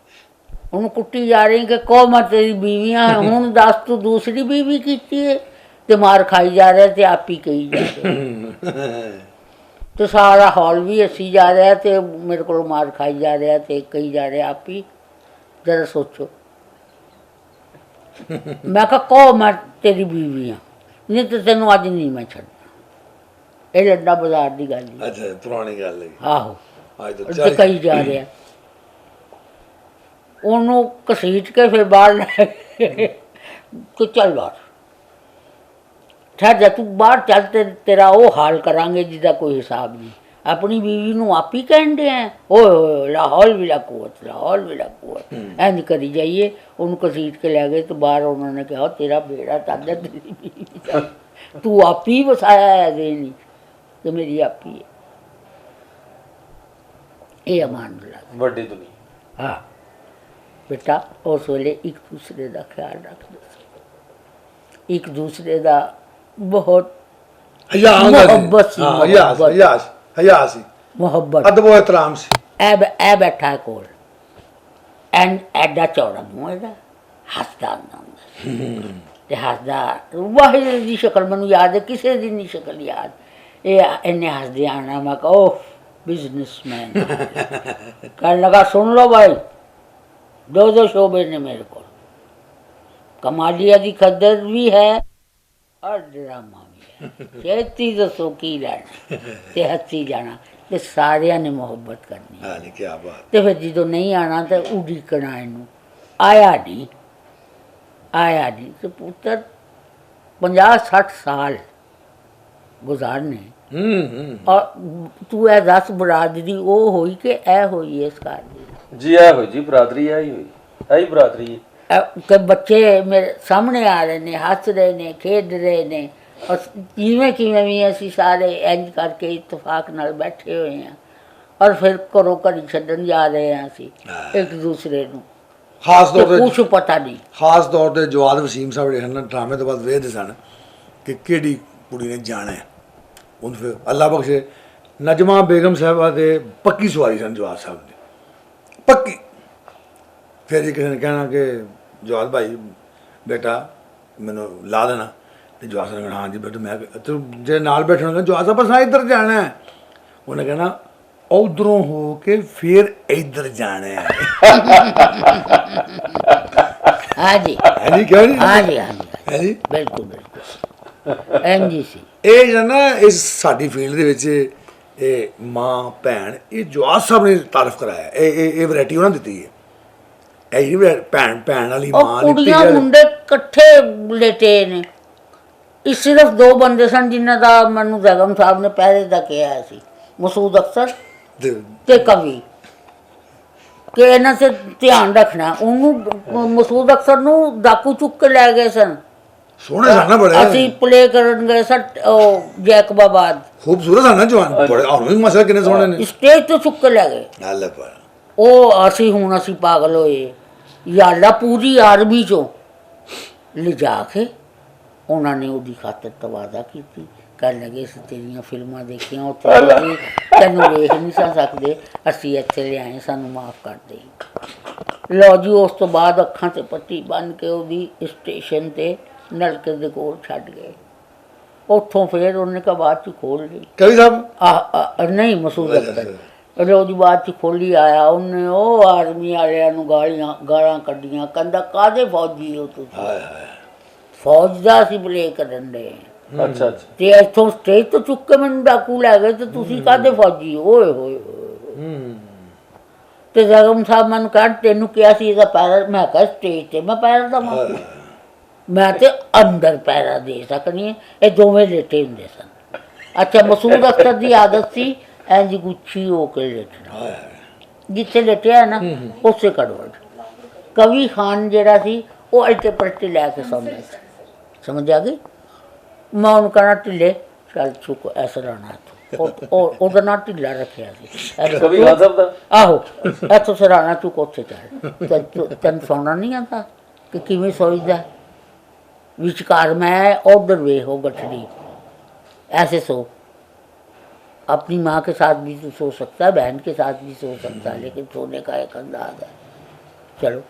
ਉਹਨੂੰ ਕੁੱਟੀ ਜਾ ਰਹੀ ਕਿ ਕੋ ਮੈਂ ਤੇਰੀ ਬੀਵੀਆਂ ਹੈ, ਹੁਣ ਦੱਸ ਤੂੰ ਦੂਸਰੀ ਬੀਵੀ ਕੀਤੀ ਹੈ, ਤੇ ਮਾਰ ਖਾਈ ਜਾ ਰਿਹਾ ਤੇ ਆਪੀ ਕਹੀ ਜਾ ਰਿਹਾ। ਤੇ ਸਾਰਾ ਹਾਲ ਵੀ ਹੱਸੀ ਜਾ ਰਿਹਾ ਤੇ ਮੇਰੇ ਕੋਲ ਮਾਰ ਖਾਈ ਜਾ ਰਿਹਾ ਤੇ ਕਹੀ ਜਾ ਰਿਹਾ ਆਪੀ ਜਰਾ ਸੋਚੋ। ਮੈਂ ਕਿਹਾ ਕਹੋ ਮੈਂ ਤੇਰੀ ਬੀਵੀ ਹਾਂ, ਨਹੀਂ ਤੇ ਤੈਨੂੰ ਅੱਜ ਨਹੀਂ ਮੈਂ ਛੱਡਣਾ। ਇਹ ਲੱਡਾ ਬਾਜ਼ਾਰ ਦੀ ਗੱਲ ਹੈ। ਅੱਛਾ ਪੁਰਾਣੀ ਗੱਲ ਹੈ। ਆਹੋ ਅੱਜ ਤੋਂ ਤੇ 40 ਕਹੀ ਜਾ ਰਿਹਾ, ਉਹਨੂੰ ਘਸੀਟ ਕੇ ਫਿਰ ਬਾਹਰ ਲੈ ਕੇ ਕਿ ਚੱਲ ਬਾਹਰ ਠਹਿਰ ਜਾ, ਤੂੰ ਬਾਹਰ ਚੱਲ, ਤੇਰਾ ਉਹ ਹਾਲ ਕਰਾਂਗੇ ਜਿਹਦਾ ਕੋਈ ਹਿਸਾਬ ਨਹੀਂ। ਆਪਣੀ ਬੀਵੀ ਨੂੰ ਆਪ ਹੀ ਕਹਿਣ ਦੇ ਆ ਓਏ ਲਾਹੌਲ ਵੀ ਲਾ ਕੂਵਤ, ਲਾਹੌਲ ਵੀ ਲਾ ਕੂਵਤ, ਇੰਝ ਕਰੀ ਜਾਈਏ। ਉਹਨੂੰ ਘਸੀਟ ਕੇ ਲੈ ਗਏ ਤੇ ਬਾਹਰ ਉਹਨਾਂ ਨੇ ਕਿਹਾ ਤੇਰਾ ਬੇੜਾ ਤਾਂਦਾ, ਤੇਰੀ ਬੀਵੀ ਦਾ ਤੂੰ ਆਪ ਹੀ ਵਸਾਇਆ ਹੈ ਦੇਣੀ ਤੇ ਮੇਰੀ ਆਪੀ ਹੈ। ਇਹ ਅਮਾਨੁੱਲਾ ਵੱਡੀ ਦੁਨੀਆ। ਹਾਂ ਬੇਟਾ, ਉਸ ਵੇਲੇ ਇੱਕ ਦੂਸਰੇ ਦਾ ਖਿਆਲ ਰੱਖਦੇ ਸੀ, ਇੱਕ ਦੂਸਰੇ ਦਾ ਬਹੁਤ ਮੁਹੱਬਤ ਸੀ, ਹਿਆ ਸੀ, ਮੁਹੱਬਤ, ਅਦਬ ਉਹ ਇਤਰਾਮ ਸੀ। ਇਹ ਬੈਠਾ ਕੋਲ ਐਡਾ ਚੌੜਾ ਮੂੰਹ ਇਹਦਾ, ਹੱਸਦਾ ਹੁੰਦਾ ਤੇ ਹੱਸਦਾ, ਵਾਹਿਦ ਦੀ ਸ਼ਕਲ ਮੈਨੂੰ ਯਾਦ ਹੈ, ਕਿਸੇ ਦੀ ਨਹੀਂ ਸ਼ਕਲ ਯਾਦ। ਇਹ ਇੰਨੇ ਹੱਸਦੇ ਆਣਾ, ਮੈਂ ਕਿਹਾ ਓਹ ਬਿਜ਼ਨਸਮੈਨ। ਕਹਿਣ ਲਗਾ ਸੁਣ ਲਓ ਭਾਈ, ਦੋ ਸ਼ੋਬੇ ਨੇ ਮੇਰੇ ਕੋਲ, ਕਮਾਲੀਆ ਦੀ ਖੱਦਰ ਵੀ ਹੈ ਔਰ ਡਰਾਮਾ ਵੀ ਹੈ। ਛੇਤੀ ਦੱਸੋ ਕੀ ਲੈਣਾ ਤੇ ਹੱਸੀ ਜਾਣਾ, ਤੇ ਸਾਰਿਆਂ ਨੇ ਮੁਹੱਬਤ ਕਰਨੀ। ਹਾਂ ਕੀ ਬਾਤ। ਤੇ ਫਿਰ ਜਦੋਂ ਨਹੀਂ ਆਣਾ ਤਾਂ ਉਡੀਕਣਾ ਇਹਨੂੰ, ਆਇਆ ਨਹੀਂ ਤੇ ਪੁੱਤਰ 50-60 ਸਾਲ ਗੁਜ਼ਾਰਨੇ। ਔਰ ਤੂੰ ਇਹ ਦੱਸ ਬਰਾਦਰੀ ਉਹ ਹੋਈ ਕਿ ਇਹ ਹੋਈ ਇਸ ਘਰ ਦੀ? ਜੀ ਇਹ ਹੋਈ ਜੀ ਬਰਾਦਰੀ, ਆਈ ਹੋਈ ਆਈ ਬਰਾਦਰੀ। ਕਿ ਬੱਚੇ ਮੇਰੇ ਸਾਹਮਣੇ ਆ ਰਹੇ ਨੇ, ਹੱਸ ਰਹੇ ਨੇ, ਖੇਡ ਰਹੇ ਨੇ, ਔਰ ਕਿਵੇਂ ਵੀ ਅਸੀਂ ਸਾਰੇ ਇੰਝ ਕਰਕੇ ਇਤਫਾਕ ਨਾਲ ਬੈਠੇ ਹੋਏ ਹਾਂ, ਔਰ ਫਿਰ ਘਰੋਂ ਘਰੀ ਛੱਡਣ ਜਾ ਰਹੇ ਹਾਂ ਅਸੀਂ ਇੱਕ ਦੂਸਰੇ ਨੂੰ। ਖਾਸ ਤੌਰ ਤੇ ਕੁਛ ਪਤਾ ਨਹੀਂ, ਖਾਸ ਤੌਰ ਤੇ ਜਵਾਦ ਵਸੀਮ ਸਾਹਿਬ ਜਿਹੜੇ ਹਨ ਡਰਾਮੇ ਤੋਂ ਬਾਅਦ ਵੇਖਦੇ ਸਨ ਕਿ ਕਿਹੜੀ ਕੁੜੀ ਨੇ ਜਾਣਾ ਹੈ। ਹੁਣ ਫਿਰ ਅੱਲਾ ਬਖਸ਼ੇ ਨਜਮਾ ਬੇਗਮ ਸਾਹਿਬਾ ਦੇ ਪੱਕੀ ਸਵਾਰੀ ਸਨ ਜਵਾਦ ਸਾਹਿਬ ਦੀ, ਪੱਕੀ। ਫਿਰ ਜੀ ਕਿਸੇ ਨੇ ਕਹਿਣਾ ਕਿ ਜਵਾਦ ਭਾਈ ਬੇਟਾ ਮੈਨੂੰ ਲਾ ਦੇਣਾ, ਤੇ ਜਵਾਦ ਸਾਹਿਬ ਨੇ ਕਹਿਣਾ ਹਾਂ ਜੀ ਬੇਟਾ ਮੈਂ ਤੂੰ ਜੇ ਨਾਲ ਬੈਠਣਾ ਜਵਾਦ ਸਾਹਿਬ ਬਸ ਇੱਧਰ ਜਾਣਾ ਹੈ। ਉਹਨੇ ਕਹਿਣਾ ਉਧਰੋਂ ਹੋ ਕੇ ਫਿਰ ਇੱਧਰ ਜਾਣਾ ਹੈ। ਹਾਂਜੀ ਹੈ ਜੀ ਕਿਉਂ ਨਹੀਂ? ਹਾਂਜੀ ਹੈ ਜੀ ਬਿਲਕੁਲ ਬਿਲਕੁਲ ਇੰਝ ਹੀ ਸੀ। ਇਹ ਜਿਹੜਾ ਨਾ ਇਸ ਸਾਡੀ ਫੀਲਡ ਦੇ ਵਿੱਚ ਇਹ ਮਾਂ ਭੈਣ, ਇਹ ਜਵਾਦ ਸਾਹਿਬ ਨੇ ਤਾਰਫ ਕਰਾਇਆ, ਇਹ ਵੈਰਾਈਟੀ ਉਹਨਾਂ ਦਿੱਤੀ ਹੈ। ਇਹ ਜਿਹੜੀ ਭੈਣ ਵਾਲੀ ਉਹ ਮਾਂ ਦੀ ਧੀ ਕੁੜੀਆਂ ਵਾਲੀ ਮੁੰਡੇ ਇਕੱਠੇ ਲੇਟੇ ਨੇ। ਇਹ ਸਿਰਫ 2 ਬੰਦੇ ਸਨ ਜਿਨ੍ਹਾਂ ਦਾ ਮੈਨੂੰ ਬੇਗਮ ਸਾਹਿਬ ਨੇ ਪਹਿਰੇ ਦਾ ਕਿਹਾ ਸੀ, ਮਸੂਦ ਅਖਤਰ ਤੇ ਕਵੀ, ਕਿ ਇਹਨਾਂ ਤੇ ਧਿਆਨ ਰੱਖਣਾ। ਉਹਨੂੰ ਮਸੂਦ ਅਖਤਰ ਨੂੰ ਡਾਕੂ ਚੁੱਕ ਕੇ ਲੈ ਗਏ ਸਨ। ਸੋਹਣੇ ਸਨ ਨਾ ਬੜੇ, ਅਸੀਂ ਪਲੇ ਕਰਨ ਗਏ ਸਨ ਉਹ ਜੈਕਬਾਬਾਦ, ਖੂਬਸੂਰਤ ਸਨ ਨਾ ਜਵਾਨ ਬੜੇ, ਹੁਣ ਵੀ ਮਸਲ ਕਿੰਨੇ ਸੋਹਣੇ ਨੇ। ਸਟੇਜ ਤੋਂ ਚੁੱਕ ਕੇ ਲੈ ਗਏ। ਅੱਲਾ ਪਾ ਉਹ ਅਸੀਂ ਪਾਗਲ ਹੋਏ। ਯਾਲਾ ਪੂਰੀ ਆਰਮੀ ਚੋਂ ਲਿਜਾ ਕੇ ਉਹਨਾਂ ਨੇ ਉਹਦੀ ਖਾਤਰ ਤਵਾਜ਼ਾ ਕੀਤੀ। ਕਹਿਣ ਲੱਗੇ ਅਸੀਂ ਤੇਰੀਆਂ ਫਿਲਮਾਂ ਦੇਖੀਆਂ, ਉੱਥੇ ਅਸੀਂ ਤੈਨੂੰ ਵੇਖ ਨਹੀਂ ਸਕਦੇ, ਅਸੀਂ ਇੱਥੇ ਲਿਆਏ, ਸਾਨੂੰ ਮਾਫ਼ ਕਰ ਦੇ। ਲਓ ਜੀ, ਉਸ ਤੋਂ ਬਾਅਦ ਅੱਖਾਂ 'ਤੇ ਪੱਟੀ ਬੰਨ੍ਹ ਕੇ ਉਹਦੀ ਸਟੇਸ਼ਨ 'ਤੇ ਨਲਕੇ ਦੇ ਕੋਲ ਛੱਡ ਗਏ। ਉੱਥੋਂ ਫਿਰ ਉਹਨੇ ਕਿਹਾ ਬਾਅਦ 'ਚ ਖੋਲ੍ਹ ਲਈ। ਕਵੀ ਸਾਹਿਬ ਨਹੀਂ, ਮਸੂਦ ਅਖਤਰ। ਉਹਦੀ ਬਾਅਦ 'ਚ ਖੋਲ੍ਹੀ ਆਇਆ, ਉਹਨੇ ਉਹ ਆਰਮੀ ਵਾਲਿਆਂ ਨੂੰ ਗਾਲਾਂ ਕੱਢੀਆਂ। ਕਹਿੰਦਾ ਕਾਹਦੇ ਫੌਜੀ ਹੋ ਤੁਸੀਂ? ਹਾਏ ਹਾਏ, ਫੌਜ ਦਾ ਅਸੀਂ ਪਲੇ ਕਰਨ ਦੇ ਅੱਛਾ ਅੱਛਾ। ਤੇ ਇੱਥੋਂ ਸਟੇਜ ਤੋਂ ਚੁੱਕ ਕੇ ਮੈਨੂੰ ਡਾਕੂ ਲੈ ਗਏ ਤੇ ਤੁਸੀਂ ਕਾਹਦੇ ਫੌਜੀ? ਓਏ ਹੋਏ ਹੋਏ। ਤੇ ਬੇਗਮ ਸਾਹਿਬ ਮੈਨੂੰ ਕਹਿਣ ਤੈਨੂੰ ਕਿਹਾ ਸੀ ਇਹਦਾ ਪੈਰਾ। ਮੈਂ ਕਿਹਾ ਸਟੇਜ ਤੇ ਮੈਂ ਪੈਰਾ ਦੇਵਾਂ, ਮੈਂ ਤੇ ਅੰਦਰ ਪੈਰਾ ਦੇ ਸਕਣੀ ਹੈ। ਇਹ ਦੋਵੇਂ ਲੇਟੇ ਹੁੰਦੇ ਸਨ। ਅੱਛਾ, ਮਸੂਦ ਅਖਤਰ ਦੀ ਆਦਤ ਸੀ ਇੰਝ ਗੁੱਛੀ ਹੋ ਕੇ ਲੇਟਣਾ, ਜਿੱਥੇ ਲੇਟਿਆ ਨਾ ਉਸੇ ਕਰਵਟ। ਕਵੀ ਖਾਨ ਜਿਹੜਾ ਸੀ ਉਹ ਅਲਟੇ ਪਲਟੇ ਲੈ ਕੇ ਸੌਂਦਾ ਸੀ, ਸਮਝ ਆ ਗਈ? ਮੈਂ ਉਹਨੂੰ ਕਹਿਣਾ ਢਿੱਲੇ ਚੱਲ ਚੁੱਕ ਐਸਾ ਰਹਿਣਾ ਤੂੰ। ਉਹਦਾ ਨਾਂ ਢਿੱਲਾ ਰੱਖਿਆ ਸੀ। ਕਵੀ ਖਾਨ ਸਾਹਿਬ ਦਾ? ਆਹੋ, ਇੱਥੋਂ ਸਰਾਣਾ ਚੁੱਕ ਉੱਥੇ ਚੱਲ। ਤੈਨੂੰ ਸੌਣਾ ਨਹੀਂ ਆਉਂਦਾ ਕਿ ਕਿਵੇਂ ਸੋਈਦਾ? ਵਿਚਕਾਰ ਮੈਂ ਉਧਰ ਵੇਖੋ गठरी, ऐसे सो। अपनी माँ के साथ भी तो सो सकता है, बहन के साथ भी सो सकता है, लेकिन सोने का एक अंदाज है। चलो,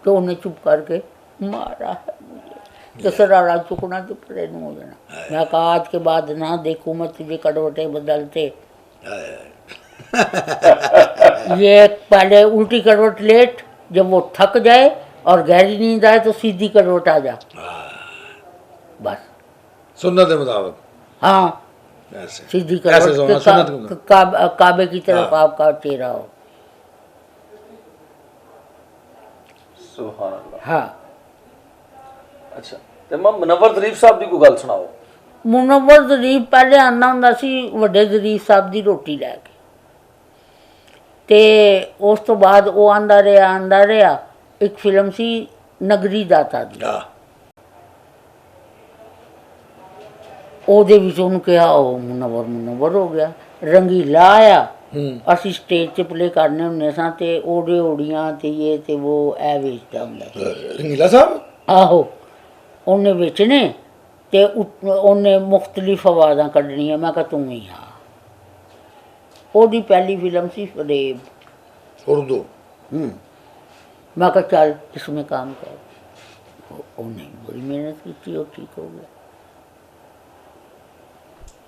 तो उन्हें चुप करके मारा है मुझे। तो सरारा चुकना तो परे न हो जाना। मैं कहा आज के बाद ना देखूँ मैं तुझे करवटें बदलते। ये पहले उल्टी करवट लेट, जब वो थक जाए और गहरी नींद आए तो सीधी करवट आ जा, बस। सुन्नत के मुताबिक हाँ, ऐसे सीधी ऐसे करवट सोना, के सुन्नत के मुताबिक। काबे की तरफ हाँ। आपका चेहरा हो। ਸੁਭਾਨ ਅੱਲਾਹ। हाँ, ਅੱਛਾ, ਤੇ ਮੈਂ ਮੁਨੱਵਰ ਜ਼ਰੀਫ ਸਾਹਿਬ ਦੀ ਕੋਈ ਗੱਲ ਸੁਣਾਓ। ਮੁਨੱਵਰ ਜ਼ਰੀਫ ਪਹਿਲੇ ਆਉਂਦਾ ਹੁੰਦਾ ਸੀ ਵੱਡੇ ਜ਼ਰੀਫ ਸਾਹਿਬ ਦੀ ਰੋਟੀ ਲੈ ਕੇ, ਤੇ ਉਸ ਤੋਂ ਬਾਅਦ ਉਹ ਆਂਦਾ ਰਿਹਾ। ਇੱਕ ਫਿਲਮ ਸੀ ਨਗਰੀ ਦਾਤਾ ਦੀ, ਹਾਂ, ਉਹਦੇ ਵਿੱਚ ਉਹਨੂੰ ਕਿਹਾ ਉਹ ਮੁਨੱਵਰ ਹੋ ਗਿਆ। ਰੰਗੀਲਾ ਆਇਆ, ਅਸੀਂ ਸਟੇਜ 'ਤੇ ਪਲੇ ਕਰਨੇ ਹੁੰਦੇ ਸਾਂ ਤੇ ਓੜੇ ਓੜੀਆਂ ਤੇ ਇਹ ਤੇ ਉਹ ਇਹ ਵੇਚਦਾ ਹੁੰਦਾ ਸੀ। ਰੰਗੀਲਾ ਸਾਹਿਬ ਆਹੋ, ਉਹਨੇ ਵੇਚਣੇ ਤੇ ਉਹਨੇ ਮੁਖਤਲਿਫ ਆਵਾਜ਼ਾਂ ਕੱਢਣੀਆਂ। ਮੈਂ ਕਿਹਾ ਤੂੰ ਹੀ ਆ। ਉਹਦੀ ਪਹਿਲੀ ਫਿਲਮ ਸੀ ਫਰੇਬ। ਉਰਦੂ मैं कहा चल इसमें काम कर। ਉਹਨੇ ਬੜੀ ਮਿਹਨਤ ਕੀਤੀ, ਉਹ ਠੀਕ ਹੋ ਗਿਆ।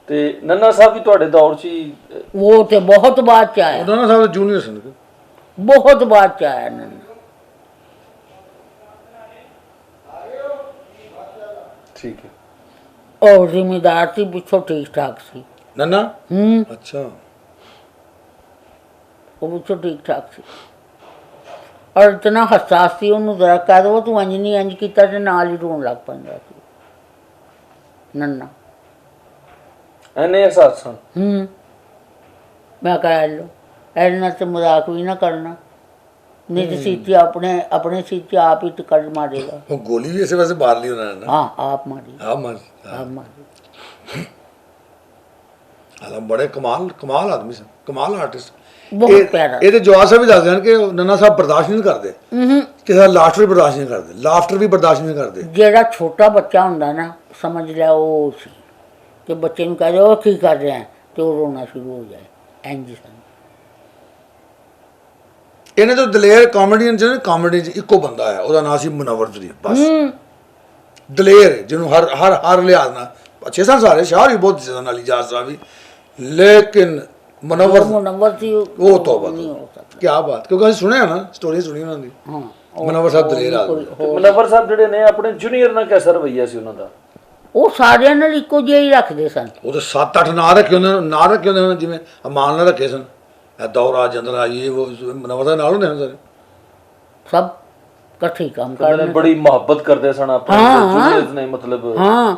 ਤੇ ਨੰਨਾ ਸਾਹਿਬ ਵੀ ਤੁਹਾਡੇ ਦੌਰ 'ਚ ਹੀ ਉਹ ਤੇ ਬਹੁਤ ਬਾਅਦ ਚ ਆਇਆ, ਉਹਨਾਂ ਨਾਲ ਸਾਹਿਬ ਜੂਨੀਅਰ ਸਨ। ਬਹੁਤ ਬਾਅਦ ਚ ਆਇਆ ਨੰਨਾ। ਠੀਕ ਹੈ। ਉਹ ਜ਼ਿਮੀਦਾਰ ਸੀ, ਪਿੱਛੋਂ ਠੀਕ ਠਾਕ ਸੀ। ਨੰਨਾ ਅੱਛਾ, ਉਹ ਪਿੱਛੋਂ ਠੀਕ ਠਾਕ ਸੀ ਔਰ ਇਤਨਾ ਹੱਸਾਸ ਸੀ। ਉਹਨੂੰ ਜ਼ਰਾ ਕਹਿ ਦੋ ਤੂੰ ਇੰਝ ਨਹੀਂ ਇੰਝ ਕੀਤਾ ਤੇ ਨਾਲ ਹੀ ਰੋਣ ਲੱਗ ਪੈਂਦਾ ਸੀ ਨੰਨਾ। ਐਨੇ ਅਹਿਸਾਸ ਸਨ। ਮੈਂ ਕਹਿ ਲਓ ਇਹਨਾਂ ਤੇ ਮਜ਼ਾਕ ਵੀ ਨਾ ਕਰਨਾ, ਨਹੀਂ ਤੇ ਸੀਤੀ ਆਪਣੇ ਸੀਤੀ ਆਪ ਹੀ ਟਿਕਟ ਮਾਰੇਗਾ। ਉਹ ਗੋਲੀ ਵੀ ਇਸੇ ਵੈਸੇ ਮਾਰ ਲਈ ਉਹਨਾਂ ਨੇ ਨਾ। ਹਾਂ, ਆਪ ਮਾਰੀ, ਹਾਂ ਮਾਰ, ਆਪ ਮਾਰੀ। ਹਾਲਾ ਬੜੇ ਕਮਾਲ ਆਦਮੀ ਸਨ, ਕਮਾਲ ਆਰਟਿਸਟ। ਬਹੁਤ ਪਿਆਰਾ। ਇਹ ਤੇ ਜਵਾਬ ਸਾਹਿਬ ਵੀ ਦੱਸਦੇ ਹਨ ਕਿ ਨੰਨਾ ਸਾਹਿਬ ਬਰਦਾਸ਼ਤ ਨਹੀਂ ਕਰਦੇ, ਕਿਸੇ ਦਾ ਲਾਫਟਰ ਵੀ ਬਰਦਾਸ਼ਤ ਨਹੀਂ ਕਰਦੇ, ਲਾਫਟਰ ਵੀ ਬਰਦਾਸ਼ਤ ਨਹੀਂ ਕਰਦੇ। ਜਿਹੜਾ ਛੋਟਾ ਬੱਚਾ ਹੁੰਦਾ ਨਾ, ਸਮਝ ਲਿਆ ਉਹ ਸੀ ਕਿ ਬੱਚੇ ਨੂੰ ਕਹਿ ਉਹ ਕੀ ਕਰ ਰਿਹਾ ਤੇ ਉਹ ਰੋਣਾ ਸ਼ੁਰੂ ਹੋ ਜਾਏ। ਇੰਝ ਸਨ। ਇਹਨੇ ਤਾਂ ਦਲੇਰ ਕਾਮੇਡੀਅਨ ਚ ਕਾਮੇਡੀ ਚ ਇੱਕੋ ਬੰਦਾ ਹੈ, ਉਹਦਾ ਨਾਮ ਸੀ ਮੁਨੱਵਰ ਜ਼ਰੀਫ। ਬਸ ਦਲੇਰ ਜਿਹਨੂੰ ਹਰ ਲਿਹਾਜ਼ ਨਾਲ ਅੱਛੇ ਸਨ ਸਾਰੇ, ਸ਼ਾਹ ਵੀ ਬਹੁਤ ਅੱਛੇ ਸਨ, ਅਲੀ ਜਾਜ਼ ਸਾਹਿਬ ਵੀ, ਲੇਕਿਨ ਮੁਨੱਵਰ ਸੀ ਉਹ ਤੋਬਾ ਨਹੀਂ ਹੋ ਸਕਦਾ। ਕੀ ਬਾਤ, ਕਿਉਂਕਿ ਅਸੀਂ ਸੁਣਿਆ ਨਾ, ਸਟੋਰੀ ਸੁਣੀ ਉਹਨਾਂ ਦੀ। ਹਾਂ, ਮੁਨੱਵਰ ਸਾਹਿਬ ਦਲੇਰ ਆਦਮੀ। ਮੁਨੱਵਰ ਸਾਹਿਬ ਜਿਹੜੇ ਨੇ ਆਪਣੇ ਜੂਨੀਅਰ ਨਾਲ ਕੈਸਾ ਰਵੱਈਆ ਸੀ ਉਹਨਾਂ ਦਾ? ਉਹ ਸਾਰਿਆਂ ਨਾਲ ਇੱਕੋ ਜਿਹਾ ਹੀ ਰੱਖਦੇ ਸਨ। ਉਹ ਤਾਂ 7-8 ਨਾਂ ਰੱਖੇ ਹੁੰਦੇ ਨੇ, ਜਿਵੇਂ ਅਮਾਨ ਨਾਲ ਰੱਖੇ ਸਨ, ਦੌਰਾ ਜੰਦਰਾ ਇਹ ਉਹ ਮੁਨੱਵਰ ਦੇ ਨਾਲ ਹੁੰਦੇ ਹਨ ਸਾਰੇ। ਸਭ ਇਕੱਠੇ ਹੀ ਕੰਮ ਕਹਿੰਦੇ ਕਰਦੇ ਨੇ ਬੜੀ ਮੁਹੱਬਤ ਕਰਦੇ ਸਨ ਆਪਣੇ ਜੂਨੀਅਰਸ ਨੇ ਮਤਲਬ ਹਾਂ।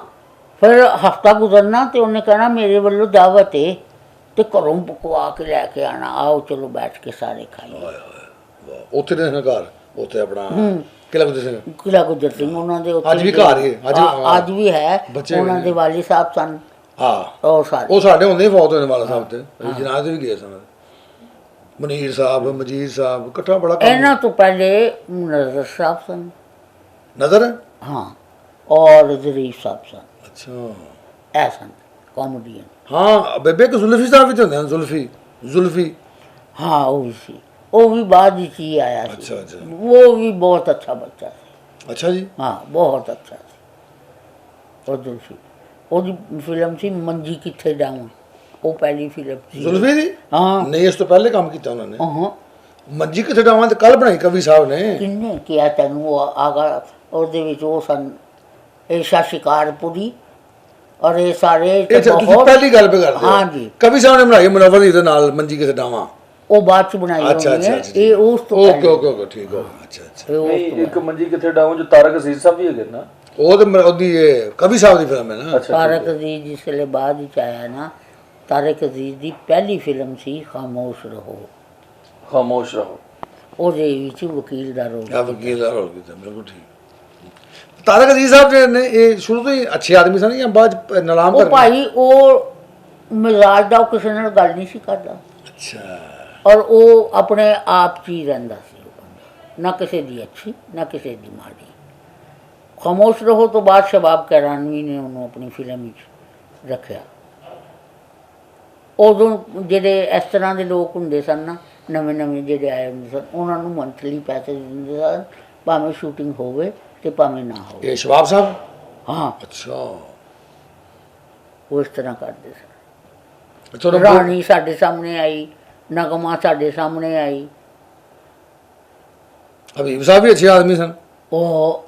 ਫਿਰ ਹਫਤਾ ਗੁਜ਼ਰਨਾ ਤੇ ਉਹਨੇ ਕਹਿਣਾ ਮੇਰੇ ਵੱਲੋਂ ਦਾਵਤ ਹੈ ਤੇ ਘਰੋਂ ਪਕਵਾ ਕੇ ਲੈ ਕੇ ਆਣਾ, ਆਓ ਚਲੋ ਬੈਠ ਕੇ ਸਾਰੇ ਖਾਈਏ। ਵਾਹ, ਉੱਥੇ ਦੇ ਘਰ ਉੱਥੇ ਆਪਣਾ ਕਿਲਾ ਕੁਝ ਸਿੰਘ ਕਿਲਾ ਗੁਜਰ ਸਿੰਘ ਉਹਨਾਂ ਦੇ ਉੱਥੇ ਅੱਜ ਵੀ ਘਰ ਹੀ ਹੈ, ਅੱਜ ਵੀ ਹੈ। ਬੱਚੇ ਉਹਨਾਂ ਦੇ ਵਾਲੀ ਸਾਹਿਬ ਸਨ, ਹਾਂ ਉਹ ਸਾਰੇ ਉਹ ਸਾਡੇ ਹੁੰਦੇ ਹੀ ਫੌਤ ਹੋਣੇ ਵਾਲਾ ਸਾਹਿਬ ਤੇ ਜਨਾਜ਼ੇ ਵੀ ਗਏ ਸਨ। ਮਨੀਰ ਸਾਹਿਬ, ਮਜੀਦ ਸਾਹਿਬ, ਇਕੱਠਾ ਬੜਾ ਕੰਮ। ਇਹਨਾਂ ਤੋਂ ਪਹਿਲੇ ਨਜ਼ਰ ਸਾਹਿਬ ਸਨ, ਨਜ਼ਰ ਹਾਂ, ਔਰ ਜ਼ਰੀਫ ਸਾਹਿਬ ਸਨ, ਅੱਛਾ ਇਹ ਸਨ ਕਾਮੇਡੀਅਨ। ਹਾਂ ਬੇਬੇ ਕਿ ਜ਼ੁਲਫੀ ਸਾਹਿਬ ਵਿੱਚ ਹੁੰਦੇ ਹਨ, ਜ਼ੁਲਫੀ ਹਾਂ ਉਹ ਵੀ ਸੀ, ਉਹ ਵੀ ਬਾਅਦ ਵਿੱਚ ਹੀ ਆਇਆ ਸੀ। ਅੱਛਾ ਅੱਛਾ ਉਹ ਵੀ ਬਹੁਤ ਅੱਛਾ ਬੱਚਾ ਸੀ, ਅੱਛਾ ਜੀ ਹਾਂ ਬਹੁਤ ਅੱਛਾ ਸੀ। ਉਹ ਜ਼ੁਲਫੀ, ਉਹਦੀ ਫਿਲਮ ਸੀ ਮੰਜੀ ਕਿੱਥੇ ਡਾਵਾਂ, ਉਹ ਪਹਿਲੀ ਫਿਲਮ ਸੀ। ਜ਼ੁਲਫੀ ਦੀ ਹਾਂ ਨਹੀਂ, ਇਸ ਤੋਂ ਪਹਿਲੇ ਕੰਮ ਕੀਤਾ ਉਹਨਾਂ ਨੇ। ਹਾਂ ਮੰਜੀ ਕਿੱਥੇ ਡਾਵਾਂ ਤੇ ਕੱਲ ਬਣਾਈ ਕਵੀ ਸਾਹਿਬ ਨੇ। ਕਿੰਨੇ ਕਿਹਾ ਤੈਨੂੰ? ਉਹ ਆਗਾ ਉਹਦੇ ਵਿੱਚ ਉਹ ਸਨ ਏਸ਼ਾ ਸ਼ਿਕਾਰਪੁਰੀ ਔਰ ਇਹ ਸਾਰੇ ਇਹ ਤੁਸੀਂ ਪਹਿਲੀ ਗੱਲ ਪੇ ਕਰਦੇ ਹੋ। ਹਾਂ ਜੀ, ਕਵੀ ਸਾਹਿਬ ਨੇ ਬਣਾਈ ਮੁਨੱਵਰ ਦੀ ਦੇ ਨਾਲ ਮੰਜੀ ਕਿੱਥੇ ਡਾਵਾਂ। ਉਹ ਬਾਅਦ ਚ ਬਣਾਈ ਅੱਛਾ ਹੋਣੀ ਹੈ, ਅੱਛਾ ਇਹ ਉਸ ਤੋਂ ਓਕੇ ਓਕੇ ਓਕੇ ਠੀਕ ਹੋ ਅੱਛਾ ਅੱਛਾ। ਇਹ ਉਸ ਨਹੀਂ ਤੋਂ ਇੱਕ ਮੰਜੀ ਕਿੱਥੇ ਡਾਊਂ ਜੋ ਤਾਰਕ ਅਜ਼ੀਜ਼ ਸਾਹਿਬ ਵੀ ਹੈਗੇ ਨਾ। ਉਹ ਤੇ ਉਹਦੀ ਇਹ ਕਵੀ ਸਾਹਿਬ ਦੀ ਫਿਲਮ ਹੈ ਨਾ। ਤਾਰਕ ਅਜ਼ੀਜ਼ ਜਿਸ ਵੇਲੇ ਬਾਅਦ ਵਿੱਚ ਆਇਆ ਨਾ, ਤਾਰਕ ਅਜ਼ੀਜ਼ ਦੀ ਪਹਿਲੀ ਫਿਲਮ ਸੀ ਖਾਮੋਸ਼ ਰਹੋ। ਖਾਮੋਸ਼ ਰਹੋ। ਉਹਦੇ ਵਿੱਚ ਵਕੀਲ ਦਾ ਰੋਲ। ਆ ਵਕੀਲ ਦਾ ਰੋਲ ਕੀਤਾ, ਬਿਲਕੁਲ ਠੀਕ। ਤਾਰਕ ਅਜ਼ੀਜ਼ ਸਾਹਿਬ ਜਿਹੜੇ ਨੇ ਇਹ ਸ਼ੁਰੂ ਤੋਂ ਹੀ ਅੱਛੇ ਆਦਮੀ ਸਨ ਜਾਂ ਬਾਅਦ ਚ ਨਲਾਮ ਉਹ ਕਰ ਗਏ? ਭਾਈ ਉਹ ਮਿਜ਼ਾਜ ਦਾ ਉਹ ਕਿਸੇ ਨਾਲ ਗੱਲ ਨਹੀਂ ਸੀ ਕਰਦਾ, ਅੱਛਾ ਔਰ ਉਹ ਆਪਣੇ ਆਪ 'ਚ ਹੀ ਰਹਿੰਦਾ ਸੀ, ਨਾ ਕਿਸੇ ਦੀ ਅੱਛੀ ਨਾ ਕਿਸੇ ਦੀ ਮਾੜੀ। ਖਾਮੋਸ਼ ਰਹੋ ਤੋਂ ਬਾਅਦ ਸ਼ਬਾਬ ਕੈਰਾਨਵੀ ਨੇ ਉਹਨੂੰ ਆਪਣੀ ਫਿਲਮ ਵਿੱਚ ਰੱਖਿਆ। ਉਦੋਂ ਜਿਹੜੇ ਇਸ ਤਰ੍ਹਾਂ ਦੇ ਲੋਕ ਹੁੰਦੇ ਸਨ ਨਾ, ਨਵੇਂ ਨਵੇਂ ਜਿਹੜੇ ਆਏ ਹੁੰਦੇ ਸਨ, ਉਹਨਾਂ ਨੂੰ ਮੰਥਲੀ ਪੈਸੇ ਦਿੰਦੇ ਸਨ, ਭਾਵੇਂ ਸ਼ੂਟਿੰਗ ਹੋਵੇ ਤੇ ਭਾਵੇਂ ਨਾ ਹੋਵੇ। ਇਹ ਸ਼ਬਾਬ ਸਾਹਿਬ? ਹਾਂ, ਅੱਛਾ ਉਹ ਇਸ ਤਰ੍ਹਾਂ ਕਰਦੇ ਸਨ। ਚਲੋ ਰਾਣੀ ਸਾਡੇ ਸਾਹਮਣੇ ਆਈ, ਨਗਮਾ ਸਾਡੇ ਸਾਹਮਣੇ ਆਈ। ਹਬੀਬ ਸਾਹਿਬ ਵੀ ਅੱਛੇ ਆਦਮੀ ਸਨ। ਉਹ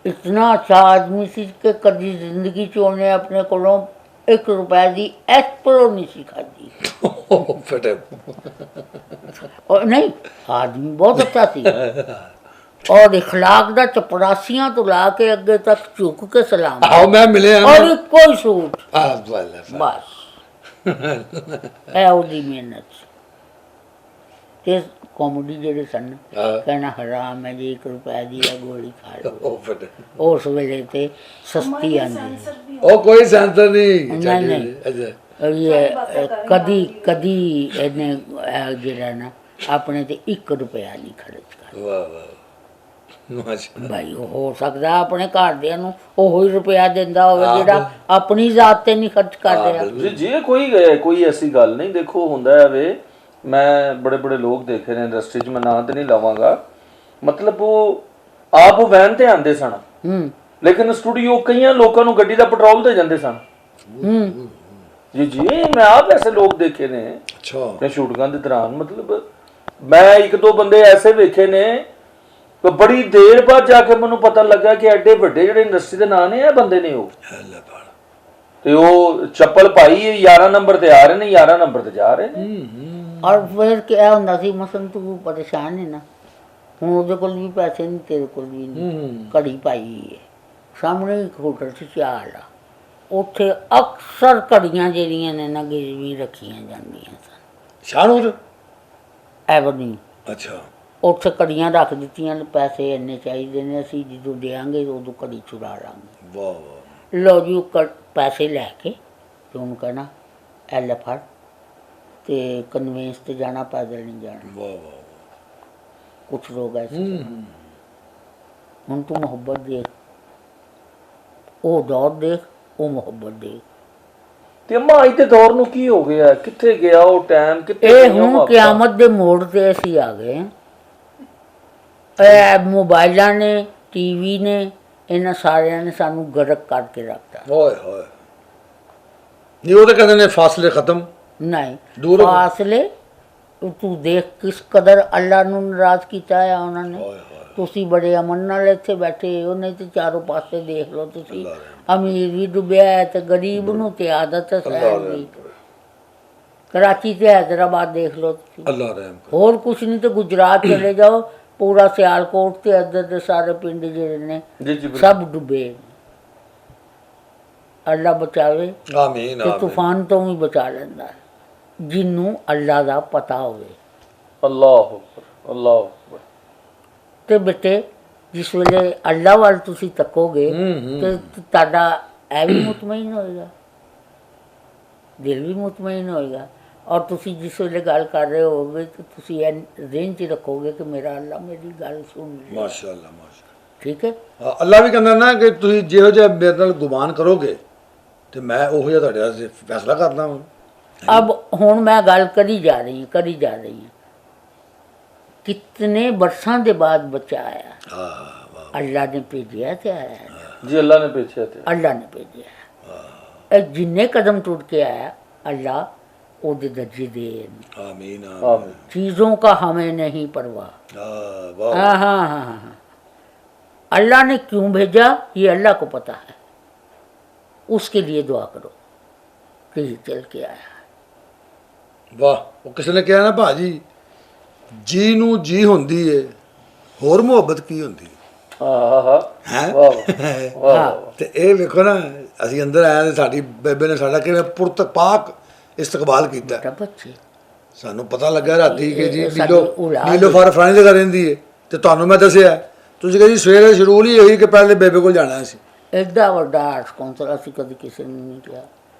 ਇਤਨਾ ਅੱਛਾ ਆਦਮੀ ਸੀ ਕਿ ਕਦੀ ਜ਼ਿੰਦਗੀ 'ਚ ਉਹਨੇ ਆਪਣੇ ਕੋਲੋਂ 1 ਰੁਪਏ ਦੀ ਐਸਪਰੋ ਨਹੀਂ ਸੀ ਖਾਧੀ। ਫਟੇ और नहीं, आदमी बहुत अच्छा थी और इखलाक दा चपरासियां तो ला के अगे तक झुक के सलाम आओ मैं मिले हैं और कोई सूट बस बस है ओदी मेहनत ते कॉमेडी जेडे सन कहना हराम है जी 1 रुपए दी है गोली खा लो फटे उस वेले ते सस्ती आंदी ओ कोई सेंसर नहीं नहीं। अच्छा ये कदी कदी ਇਹਨੇ ਜਿਹੜਾ ਨਾ ਆਪਣੇ ਤੇ 1 ਰੁਪਿਆ ਨਹੀਂ ਖਰਚ ਕਰ। ਵਾਹ ਵਾਹ ਮਾਸ਼ਾਅੱਲਾ। ਭਾਈ ਉਹ ਹੋ ਸਕਦਾ ਆਪਣੇ ਘਰਦਿਆਂ ਨੂੰ ਉਹੀ ਰੁਪਿਆ ਦਿੰਦਾ ਹੋਵੇ ਜਿਹੜਾ ਆਪਣੀ ਜ਼ਾਤ ਤੇ ਨਹੀਂ ਖਰਚ ਕਰ ਰਿਹਾ। ਜੀ ਕੋਈ ਐਸੀ ਗੱਲ ਨਹੀਂ। ਦੇਖੋ ਹੁੰਦਾ ਹੈ ਵੇ, ਮੈਂ ਬੜੇ ਬੜੇ ਲੋਕ ਦੇਖੇ ਨੇ ਇੰਡਸਟਰੀ 'ਚ, ਮੈਂ ਨਾਂ ਤੇ ਨਹੀਂ ਲਵਾਂਗਾ, ਮਤਲਬ ਉਹ ਆਪ ਵੈਨ ਤੇ ਆਉਂਦੇ ਸਨ ਲੇਕਿਨ ਸਟੂਡੀਓ ਕਈਆਂ ਲੋਕਾਂ ਨੂੰ ਗੱਡੀ ਦਾ ਪੈਟਰੋਲ ਦੇ ਜਾਂਦੇ ਸਨ। ਜੀ ਜੀ ਮੈਂ ਆਪ ਐਸੇ ਲੋਕ ਦੇਖੇ ਨੇ ਅੱਛਾ ਸ਼ੂਟਿੰਗਾਂ ਦੇ ਦੌਰਾਨ। ਮਤਲਬ ਮੈਂ 1-2 ਬੰਦੇ ਐਸੇ ਵੇਖੇ ਨੇ ਕਿ ਬੜੀ ਦੇਰ ਬਾਅਦ ਜਾ ਕੇ ਮੈਨੂੰ ਪਤਾ ਲੱਗਾ ਕਿ ਐਡੇ ਵੱਡੇ ਜਿਹੜੇ ਇੰਡਸਟਰੀ ਦੇ ਨਾਂ ਨੇ ਇਹ ਬੰਦੇ ਨੇ ਉਹ। ਤੇ ਉਹ ਚੱਪਲ ਪਾਈ 11 ਨੰਬਰ ਤੇ ਆ ਰਹੇ ਨੇ, 11 ਨੰਬਰ ਤੇ ਜਾ ਰਹੇ ਨੇ। ਔਰ ਫਿਰ ਕਿਹਾ ਹੁੰਦਾ ਸੀ ਮਸਨ ਤੂੰ ਪਰੇਸ਼ਾਨ ਹੈ ਨਾ, ਹੁਣ ਉਹਦੇ ਕੋਲ ਵੀ ਪੈਸੇ ਨਹੀਂ, ਤੇਰੇ ਕੋਲ ਵੀ ਨਹੀਂ, ਘੜੀ ਪਾਈ ਹੈ ਸਾਹਮਣੇ ਇੱਕ ਹੋਟਲ 'ਚ ਚਾਲ ਆ, ਉੱਥੇ ਅਕਸਰ ਘੜੀਆਂ ਜਿਹੜੀਆਂ ਨੇ ਨਾ ਗਿਰਵੀ ਰੱਖੀਆਂ ਜਾਂਦੀਆਂ ਸਨ। ਸ਼ਾਹਨੂਰ ਐਵਨੀ ਅੱਛਾ ਉੱਥੇ ਘੜੀਆਂ ਰੱਖ ਦਿੱਤੀਆਂ, ਪੈਸੇ ਇੰਨੇ ਚਾਹੀਦੇ ਨੇ, ਅਸੀਂ ਜਦੋਂ ਦੇਾਂਗੇ ਉਦੋਂ ਘੜੀ ਚੁਰਾ ਲਾਂਗੇ। ਵਾਹ ਵਾਹ ਲਓ ਜੀ ਉਹ ਪੈਸੇ ਲੈ ਕੇ ਤੇ ਉਹਨੂੰ ਕਹਿਣਾ ਐ ਲੈ ਫੜ, ਤੇ ਕਨਵੇਂਸ ਤੇ ਜਾਣਾ, ਪੈਦਲ ਨਹੀਂ ਜਾਣਾ। ਵਾਹ ਵਾਹ ਕੁਛ ਲੋਕ ਐਸੇ ਹੁਣ ਤੂੰ ਮੁਹੱਬਤ ਦੇਖ, ਉਹ ਦੌਰ ਦੇਖ, ਉਹ ਮੁਹੱਬਤ ਦੇਖ। ਤੇ ਅੰਮਾ ਅੱਜ ਦੇ ਦੌਰ ਨੂੰ ਕੀ ਹੋ ਗਿਆ, ਕਿੱਥੇ ਗਿਆ ਉਹ ਟਾਈਮ, ਕਿੱਥੇ ਇਹ ਗਈਆਂ ਹੁਣ ਉਹ ਕਿਆਮਤ ਦੇ ਮੋੜ ਤੇ ਅਸੀਂ ਆ ਗਏ ਹਾਂ। ਇਹ ਮੋਬਾਈਲਾਂ ਨੇ, ਟੀਵੀ ਨੇ, ਇਹਨਾਂ ਸਾਰਿਆਂ ਨੇ ਸਾਨੂੰ ਗਰਕ ਕਰਕੇ ਰੱਖਤਾ। ਓਏ ਹੋਏ ਨਹੀਂ, ਉਹ ਤਾਂ ਕਹਿੰਦੇ ਨੇ ਫਾਸਲੇ ਖਤਮ ਨਹੀਂ ਦੂਰ ਹੋ ਗਏ। ਫਾਸਲੇ ਤੂੰ ਦੇਖ ਕਿਸ ਕਦਰ ਅੱਲਾ ਨੂੰ ਨਾਰਾਜ਼ ਕੀਤਾ ਹੈ ਉਹਨਾਂ ਨੇ। ਓਏ ਹੋਏ ਤੁਸੀਂ ਬੜੇ ਅਮਨ ਨਾਲ ਇੱਥੇ ਬੈਠੇ ਹੋ, ਨਹੀਂ ਤੇ ਚਾਰੋਂ ਪਾਸੇ ਦੇਖ ਲਓ ਤੁਸੀਂ, ਅਮੀਰ ਵੀ ਡੁੱਬਿਆ ਹੈ ਤੇ ਗਰੀਬ ਨੂੰ ਤੇ ਆਦਤ ਹੈ ਸਹਿਣ ਦੀ। ਕਰਾਚੀ ਤੇ ਹੈਦਰਾਬਾਦ ਦੇਖ ਲਓ ਤੁਸੀਂ, ਅੱਲਾ ਰਹਿਮ ਕਰੇ। ਹੋਰ ਕੁਛ ਨਹੀਂ ਤੇ ਗੁਜਰਾਤ ਚਲੇ ਜਾਓ, ਪੂਰਾ ਸਿਆਲਕੋਟ ਤੇ ਇੱਧਰ ਦੇ ਸਾਰੇ ਪਿੰਡ ਜਿਹੜੇ ਨੇ ਜੀ ਜੀ ਸਭ ਡੁੱਬੇ। ਅੱਲਾ ਬਚਾਵੇ ਆਮੀਨ ਤੇ ਆਮੀਨ। ਤੂਫਾਨ ਤੋਂ ਵੀ ਬਚਾ ਲੈਂਦਾ ਹੈ, ਜਿਹਨੂੰ ਅੱਲਾ ਦਾ ਪਤਾ ਹੋਵੇ। ਅੱਲਾਹੁ ਅਕਬਰ ਅੱਲਾਹੁ ਅਕਬਰ। ਤੇ ਬੇਟੇ ਜਿਸ ਵੇਲੇ ਅੱਲਾ ਵੱਲ ਤੁਸੀਂ ਤੱਕੋਗੇ ਤੇ ਤੁਹਾਡਾ ਇਹ ਵੀ ਮੁਤਮਈਨ ਹੋਏਗਾ, ਦਿਲ ਵੀ ਮੁਤਮਈਨ ਹੋਏਗਾ। ਔਰ ਤੁਸੀਂ ਜਿਸ ਵੇਲੇ ਗੱਲ ਕਰ ਰਹੇ ਹੋਗੇ ਤਾਂ ਤੁਸੀਂ ਇਹ ਜ਼ਿਹਨ 'ਚ ਰੱਖੋਗੇ ਕਿ ਮੇਰਾ ਅੱਲਾ ਮੇਰੀ ਗੱਲ ਸੁਣ ਰਿਹਾ। ਮਾਸ਼ਾਅੱਲਾ ਮਾਸ਼ਾਅੱਲਾ। ਠੀਕ ਹੈ। ਹਾਂ, ਅੱਲਾ ਵੀ ਕਹਿੰਦਾ ਨਾ ਕਿ ਤੁਸੀਂ ਜਿਹੋ ਜਿਹਾ ਮੇਰੇ ਨਾਲ ਗੁਮਾਨ ਕਰੋਗੇ ਤੇ ਮੈਂ ਉਹੋ ਜਿਹਾ ਤੁਹਾਡੇ ਵਾਸਤੇ ਫੈਸਲਾ ਕਰਦਾ ਹਾਂ। अब ਹੁਣ ਮੈਂ ਗੱਲ ਕਰੀ ਜਾ ਰਹੀ ਹਾਂ ਕਿਤਨੇ ਬਰਸਾਂ ਦੇ ਬਾਅਦ ਬੱਚਾ ਆਇਆ। ਅੱਲਾ ਨੇ ਭੇਜਿਆ ਤੇ ਆਇਆ ਜੀ, ਅੱਲਾ ਨੇ ਭੇਜਿਆ ਤੇ ਅੱਲਾ ਨੇ ਭੇਜਿਆ। ਇਹ ਜਿੰਨੇ ਕਦਮ ਟੁੱਟ ਕੇ ਆਇਆ ਅੱਲਾ ਉਹਦੇ ਦਰਜੇ ਦੇ। ਆਮੀਨ ਆਮੀਨ। चीज़ों का हमें नहीं परवाह। वाह। हाँ हाँ हाँ हाँ। अल्लाह ने क्यों भेजा ये अल्लाह को पता है, उसके लिए दुआ करो कि ये चल के आया। ਵਾਹ। ਉਹ ਕਿਸੇ ਨੇ ਕਿਹਾ ਨਾ ਭਾਜੀ, ਜੀ ਨੂੰ ਜੀ ਹੁੰਦੀ ਏ, ਹੋਰ ਮੁਹੱਬਤ ਕੀ ਹੁੰਦੀ ਹਾਂ ਹਾਂ ਹੈ। ਵਾਹ ਵਾਹ। ਤੇ ਇਹ ਵੇਖੋ ਨਾ, ਅਸੀਂ ਅੰਦਰ ਆਏ ਤੇ ਸਾਡੀ ਬੇਬੇ ਨੇ ਸਾਡਾ ਕਿਵੇਂ ਪੁਰਤਪਾਕ ਇਸਤਕਬਾਲ ਕੀਤਾ। बेटा बच्चे ਸਾਨੂੰ ਪਤਾ ਲੱਗਾ ਰਾਤੀ ਕਿ ਜੀ ਇਹ ਸਾਡੀ ਔਲਾਦ ਨੀਲੋਫਰ ਫਲਾਣੀ ਜਗ੍ਹਾ ਰਹਿੰਦੀ ਏ ਤੇ ਤੁਹਾਨੂੰ ਮੈਂ ਦੱਸਿਆ। ਤੁਸੀਂ ਕਹਿੰਦੇ ਸਵੇਰੇ ਸ਼ੁਰੂ ਹੀ ਹੋਈ ਕਿ ਪਹਿਲੇ ਬੇਬੇ ਕੋਲ ਜਾਣਾ ਸੀ। ਐਡਾ ਵੱਡਾ ਆਰਟਸ ਕੌਂਸਲ ਅਸੀਂ ਕਦੀ ਕਿਸੇ ਨੂੰ ਨਹੀਂ ਕਿਹਾ,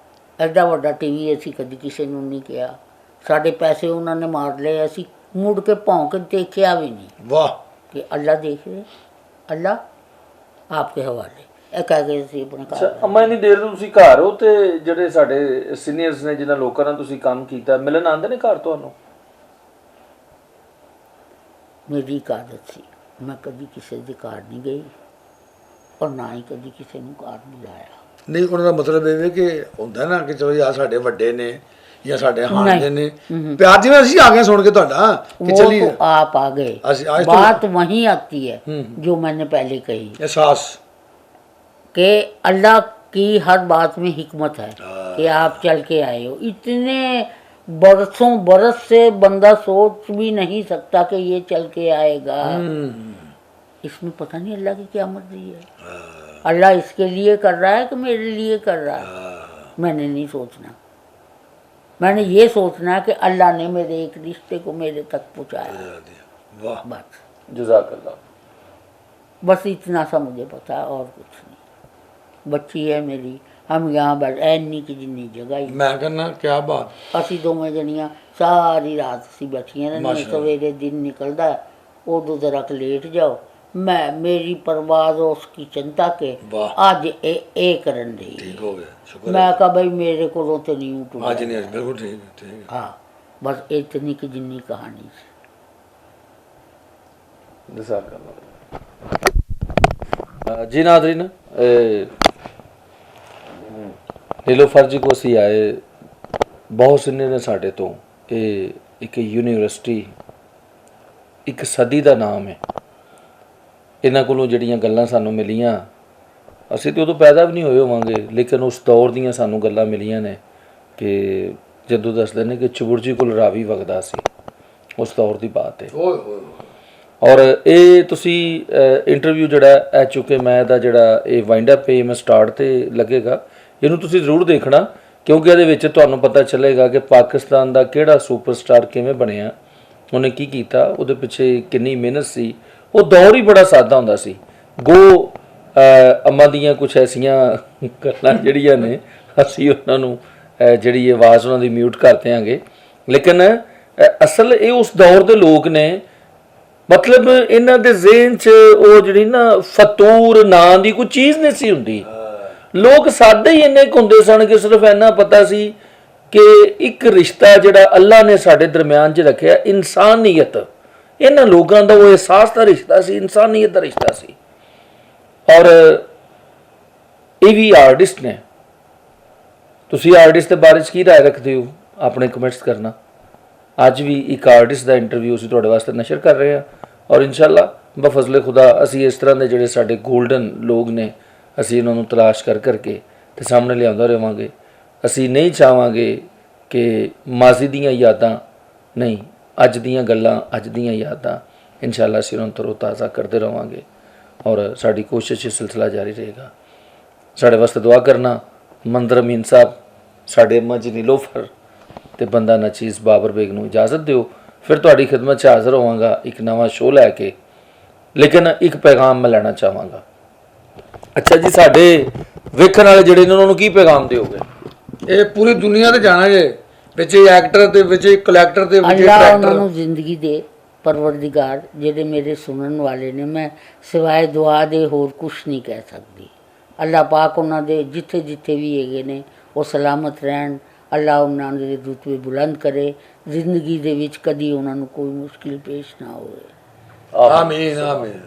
ਐਡਾ ਵੱਡਾ ਟੀਵੀ ਅਸੀਂ ਕਦੀ ਕਿਸੇ ਨੂੰ ਨਹੀਂ ਕਿਹਾ। ਸਾਡੇ ਪੈਸੇ ਉਹਨਾਂ ਨੇ ਮਾਰ ਲਏ, ਅਸੀਂ ਮੁੜ ਕੇ ਭੌਂ ਕੇ ਦੇਖਿਆ ਵੀ ਨਹੀਂ ਵਾਹ। कि अल्लाह देख रहे, अल्लाह आपके हवाले। ਇਹ ਕਹਿ ਕੇ ਅਸੀਂ ਆਪਣੇ ਅੱਛਾ ਘਰ ਅੰਮਾ, ਇੰਨੀ ਦੇਰ ਤੋਂ ਤੁਸੀਂ ਘਰ ਹੋ ਤੇ ਜਿਹੜੇ ਸਾਡੇ ਸੀਨੀਅਰਸ ਨੇ ਜਿਨ੍ਹਾਂ ਲੋਕਾਂ ਨਾਲ ਤੁਸੀਂ ਕੰਮ ਕੀਤਾ, ਮਿਲਣ ਆਉਂਦੇ ਨੇ ਘਰ ਤੁਹਾਨੂੰ? ਮੇਰੀ ਇੱਕ ਆਦਤ ਸੀ, ਮੈਂ ਕਦੀ ਕਿਸੇ ਦੇ ਘਰ ਨਹੀਂ ਗਈ ਔਰ ਨਾ ਹੀ ਕਦੀ ਕਿਸੇ ਨੂੰ ਘਰ ਬੁਲਾਇਆ। ਨਹੀਂ, ਉਹਨਾਂ ਦਾ ਮਤਲਬ ਇਹ ਵੇ ਕਿ ਹੁੰਦਾ ਨਾ ਕਿ ਚਲੋ ਯਾਰ ਸਾਡੇ ਵੱਡੇ ਨੇ ਜਾਂ ਸਾਡੇ ਹਾਣਦੇ ਨੇ, ਪਿਆਰ ਜਿਵੇਂ ਅਸੀਂ ਆ ਗਏ ਸੁਣ ਕੇ ਤੁਹਾਡਾ ਕਿ वो ਚੱਲੀਏ। तो आप आ गए, आज तो- बात वहीं आती है जो मैंने पहले कही एहसास कि अल्लाह की हर बात में हिकमत है कि आप चल के आए हो। इतने बरसों बरस से बंदा सोच भी नहीं सकता कि ये चल के आएगा। इसमें पता नहीं अल्लाह की क्या मर्जी है। अल्लाह इसके लिए कर रहा है कि मेरे लिए कर रहा है, मैंने नहीं सोचना। मैंने ये सोचना कि अल्लाह ने मेरे एक रिश्ते को मेरे तक पहुँचाया, वाह। बस जज़ाकल्लाह। बस इतना सा मुझे पता है और कुछ नहीं। बच्ची है मेरी, हम यहाँ बैठ ऐनी की जिन्नी जगह ही मैं कहना क्या बात। ਅਸੀਂ ਦੋਵੇਂ ਜਣੀਆਂ ਸਾਰੀ ਰਾਤ ਅਸੀਂ ਬੈਠੀਆਂ ਰਹਿੰਦੀਆਂ। ਮਾਸ਼ਾਅੱਲਾ। ਸਵੇਰੇ ਦਿਨ ਨਿਕਲਦਾ ਹੈ, ਉਦੋਂ ਜ਼ਰਾ ਕੁ ਲੇਟ ਜਾਓ। ਮੈਂ ਮੇਰੀ ਪਰਵਾਜ਼ ਉਸकी चिंता के वाह। ਅੱਜ ਇਹ ਕਰਨ ਦੀ। ठीक हो गया, शुक्र ਮੈਂ ਕਹਾ ਬਈ ਮੇਰੇ ਕੋਲੋਂ ਤੇ ਨਹੀਂ है। ਉਠੂਗਾ। आज नहीं, आज बिल्कुल ठीक है, ठीक है। ਹਾਂ ਬਸ ਇਤਨੀ ਕੀ ਜਿੰਨੀ ਕਹਾਣੀ ਸੀ। जज़ाकल्लाह। जी नाज़रीन, नीलोफर जी को ਅਸੀਂ ਆਏ, ਬਹੁਤ ਸਿੰਨੇ ਨੇ ਸਾਡੇ ਤੋਂ। ਇਹ ਇੱਕ ਯੂਨੀਵਰਸਿਟੀ, ਇੱਕ ਸਦੀ ਦਾ ਨਾਮ ਹੈ। ਇਹਨਾਂ ਕੋਲੋਂ ਜਿਹੜੀਆਂ ਗੱਲਾਂ ਸਾਨੂੰ ਮਿਲੀਆਂ, ਅਸੀਂ ਤਾਂ ਉਦੋਂ ਪੈਦਾ ਵੀ ਨਹੀਂ ਹੋਏ ਹੋਵਾਂਗੇ, ਲੇਕਿਨ ਉਸ ਦੌਰ ਦੀਆਂ ਸਾਨੂੰ ਗੱਲਾਂ ਮਿਲੀਆਂ ਨੇ ਕਿ ਜਦੋਂ ਦੱਸਦੇ ਨੇ ਕਿ ਚੁਬੁਰਜੀ ਕੋਲ ਰਾਵੀ ਵਗਦਾ ਸੀ, ਉਸ ਦੌਰ ਦੀ ਬਾਤ ਹੈ। ओए ओए ਔਰ ਇਹ ਤੁਸੀਂ ਇੰਟਰਵਿਊ ਜਿਹੜਾ ਐ ਚੁੱਕੇ ਮੈਂ ਇਹਦਾ ਜਿਹੜਾ ਇਹ ਵਾਈਂਡ ਅਪ ਹੈ ਮੈਂ ਸਟਾਰਟ ਤੇ ਲੱਗੇਗਾ, ਇਹਨੂੰ ਤੁਸੀਂ ਜ਼ਰੂਰ ਦੇਖਣਾ, ਕਿਉਂਕਿ ਇਹਦੇ ਵਿੱਚ ਤੁਹਾਨੂੰ ਪਤਾ ਚੱਲੇਗਾ ਕਿ ਪਾਕਿਸਤਾਨ ਦਾ ਕਿਹੜਾ ਸੁਪਰਸਟਾਰ ਕਿਵੇਂ ਬਣਿਆ, ਉਹਨੇ ਕੀ ਕੀਤਾ, ਉਹਦੇ ਪਿੱਛੇ ਕਿੰਨੀ ਮਿਹਨਤ ਸੀ। ਉਹ ਦੌਰ ਹੀ ਬੜਾ ਸਾਦਾ ਹੁੰਦਾ ਸੀ। ਗੋ ਅੰਮਾ ਦੀਆਂ ਕੁਝ ਐਸੀਆਂ ਗੱਲਾਂ ਜਿਹੜੀਆਂ ਨੇ ਅਸੀਂ ਉਹਨਾਂ ਨੂੰ ਜਿਹੜੀ ਆਵਾਜ਼ ਉਹਨਾਂ ਦੀ ਮਿਊਟ ਕਰ ਦਿਆਂਗੇ, ਲੇਕਿਨ ਅਸਲ ਇਹ ਉਸ ਦੌਰ ਦੇ ਲੋਕ ਨੇ। ਮਤਲਬ ਇਹਨਾਂ ਦੇ ਜ਼ਿਹਨ 'ਚ ਉਹ ਜਿਹੜੀ ਨਾ ਫਤੂਰ ਨਾਂ ਦੀ ਕੋਈ ਚੀਜ਼ ਨਹੀਂ ਸੀ ਹੁੰਦੀ। ਲੋਕ ਸਾਦੇ ਹੀ ਇੰਨੇ ਕੁ ਹੁੰਦੇ ਸਨ ਕਿ ਸਿਰਫ ਇੰਨਾ ਪਤਾ ਸੀ ਕਿ ਇੱਕ ਰਿਸ਼ਤਾ ਜਿਹੜਾ ਅੱਲਾ ਨੇ ਸਾਡੇ ਦਰਮਿਆਨ 'ਚ ਰੱਖਿਆ, ਇਨਸਾਨੀਅਤ। ਇਹਨਾਂ ਲੋਕਾਂ ਦਾ ਉਹ ਅਹਿਸਾਸ ਦਾ ਰਿਸ਼ਤਾ ਸੀ, ਇਨਸਾਨੀਅਤ ਦਾ ਰਿਸ਼ਤਾ ਸੀ। ਔਰ ਇਹ ਵੀ ਆਰਟਿਸਟ ਨੇ। ਤੁਸੀਂ ਆਰਟਿਸਟ ਦੇ ਬਾਰੇ 'ਚ ਕੀ ਰਾਏ ਰੱਖਦੇ ਹੋ? ਆਪਣੇ ਕਮੈਂਟਸ ਕਰਨਾ। ਅੱਜ ਵੀ ਇੱਕ ਆਰਟਿਸਟ ਦਾ ਇੰਟਰਵਿਊ ਅਸੀਂ ਤੁਹਾਡੇ ਵਾਸਤੇ ਨਸ਼ਰ ਕਰ ਰਹੇ ਹਾਂ ਔਰ ਇਨਸ਼ਾਅੱਲਾ ਬਫਜ਼ਲੇ ਖੁਦਾ ਅਸੀਂ ਇਸ ਤਰ੍ਹਾਂ ਦੇ ਜਿਹੜੇ ਸਾਡੇ ਗੋਲਡਨ ਲੋਕ ਨੇ ਅਸੀਂ ਇਹਨਾਂ ਨੂੰ ਤਲਾਸ਼ ਕਰਕੇ ਤੇ ਸਾਹਮਣੇ ਲਿਆਉਂਦਾ ਰਹਾਂਗੇ। ਅਸੀਂ ਨਹੀਂ ਚਾਹਾਂਗੇ ਕਿ ਮਾਜ਼ੀ ਦੀਆਂ ਯਾਦਾਂ ਨਹੀਂ, ਅੱਜ ਦੀਆਂ ਗੱਲਾਂ, ਅੱਜ ਦੀਆਂ ਯਾਦਾਂ ਇਨਸ਼ਾਅੱਲਾ ਅਸੀਂ ਉਹਨਾਂ ਨੂੰ ਤਰੋ-ਤਾਜ਼ਾ ਕਰਦੇ ਰਹਾਂਗੇ ਔਰ ਸਾਡੀ ਕੋਸ਼ਿਸ਼ ਇਹ ਸਿਲਸਿਲਾ ਜਾਰੀ ਰਹੇਗਾ। ਸਾਡੇ ਵਾਸਤੇ ਦੁਆ ਕਰਨਾ। ਮੰਦਰ ਅਮੀਨ ਸਾਹਿਬ, ਸਾਡੇ ਅੰਮਾ ਜੀ ਨੀਲੋਫਰ ਤੇ ਬੰਦਾ ਨਚੀਜ਼ ਬਾਬਰ ਬੇਗ ਨੂੰ ਇਜਾਜ਼ਤ ਦਿਓ। ਫਿਰ ਤੁਹਾਡੀ ਖਿਦਮਤ 'ਚ ਹਾਜ਼ਰ ਹੋਵਾਂਗਾ ਇੱਕ ਨਵਾਂ ਸ਼ੋਅ ਲੈ ਕੇ। ਲੇਕਿਨ ਇੱਕ ਪੈਗਾਮ ਮੈਂ ਲੈਣਾ ਚਾਹਾਂਗਾ। ਅੱਛਾ ਜੀ, ਸਾਡੇ ਵੇਖਣ ਵਾਲੇ ਜਿਹੜੇ ਨੇ ਉਹਨਾਂ ਨੂੰ ਕੀ ਪੈਗਾਮ ਦਿਓਗੇ? ਇਹ ਪੂਰੀ ਦੁਨੀਆ ਤੇ ਜਾਣਾ ਜੇ, ਵਿੱਚ ਐਕਟਰ ਤੇ ਵਿੱਚ ਕਲੈਕਟਰ ਤੇ ਵਿੱਚ ਅੱਲਾ ਉਹਨਾਂ ਡਾਇਰੈਕਟਰ। ਨੂੰ ਜ਼ਿੰਦਗੀ ਦੇ ਪਰਵਰਦੀਗਾਰ, ਜਿਹੜੇ ਮੇਰੇ ਸੁਣਨ ਵਾਲੇ ਨੇ, ਮੈਂ ਸਿਵਾਏ ਦੁਆ ਦੇ ਹੋਰ ਕੁਛ ਨਹੀਂ ਕਹਿ ਸਕਦੀ। ਅੱਲਾ ਪਾਕ ਉਹਨਾਂ ਦੇ ਜਿੱਥੇ ਜਿੱਥੇ ਵੀ ਹੈਗੇ ਨੇ ਉਹ ਸਲਾਮਤ ਰਹਿਣ। ਅੱਲਾ ਉਹਨਾਂ ਦੇ ਰੁਤਬੇ ਬੁਲੰਦ ਕਰੇ, ਜ਼ਿੰਦਗੀ ਦੇ ਵਿੱਚ ਕਦੀ ਉਹਨਾਂ ਨੂੰ ਕੋਈ ਮੁਸ਼ਕਿਲ ਪੇਸ਼ ਨਾ ਹੋਵੇ। ਆਮੀਨ ਆਮੀਨ।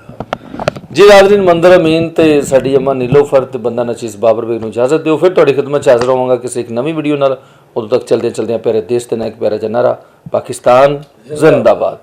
ਜੀ ਨਾਜ਼ਰੀਨ, ਮੰਦਰ ਅਮੀਨ ਤੇ ਸਾਡੀ ਅੰਮਾ ਨੀਲੋਫਰ ਤੇ ਬੰਦਾ ਨਚੀਜ਼ ਬਾਬਰ ਬੇਗ ਨੂੰ ਇਜਾਜ਼ਤ ਦਿਓ। ਫਿਰ ਤੁਹਾਡੀ ਖਿਦਮਤ 'ਚ ਹਾਜ਼ਰ ਹੋਵਾਂਗਾ ਕਿਸੇ ਇੱਕ ਨਵੀਂ ਵੀਡੀਓ ਨਾਲ। ਉਦੋਂ ਤੱਕ ਚਲਦਿਆਂ ਚਲਦਿਆਂ ਪਿਆਰੇ ਦੇਸ਼ ਤੇ ਨਾ ਇੱਕ ਪਿਆਰਾ ਜਿਹਾ ਨਾਰਾ, ਪਾਕਿਸਤਾਨ ਜ਼ਿੰਦਾਬਾਦ।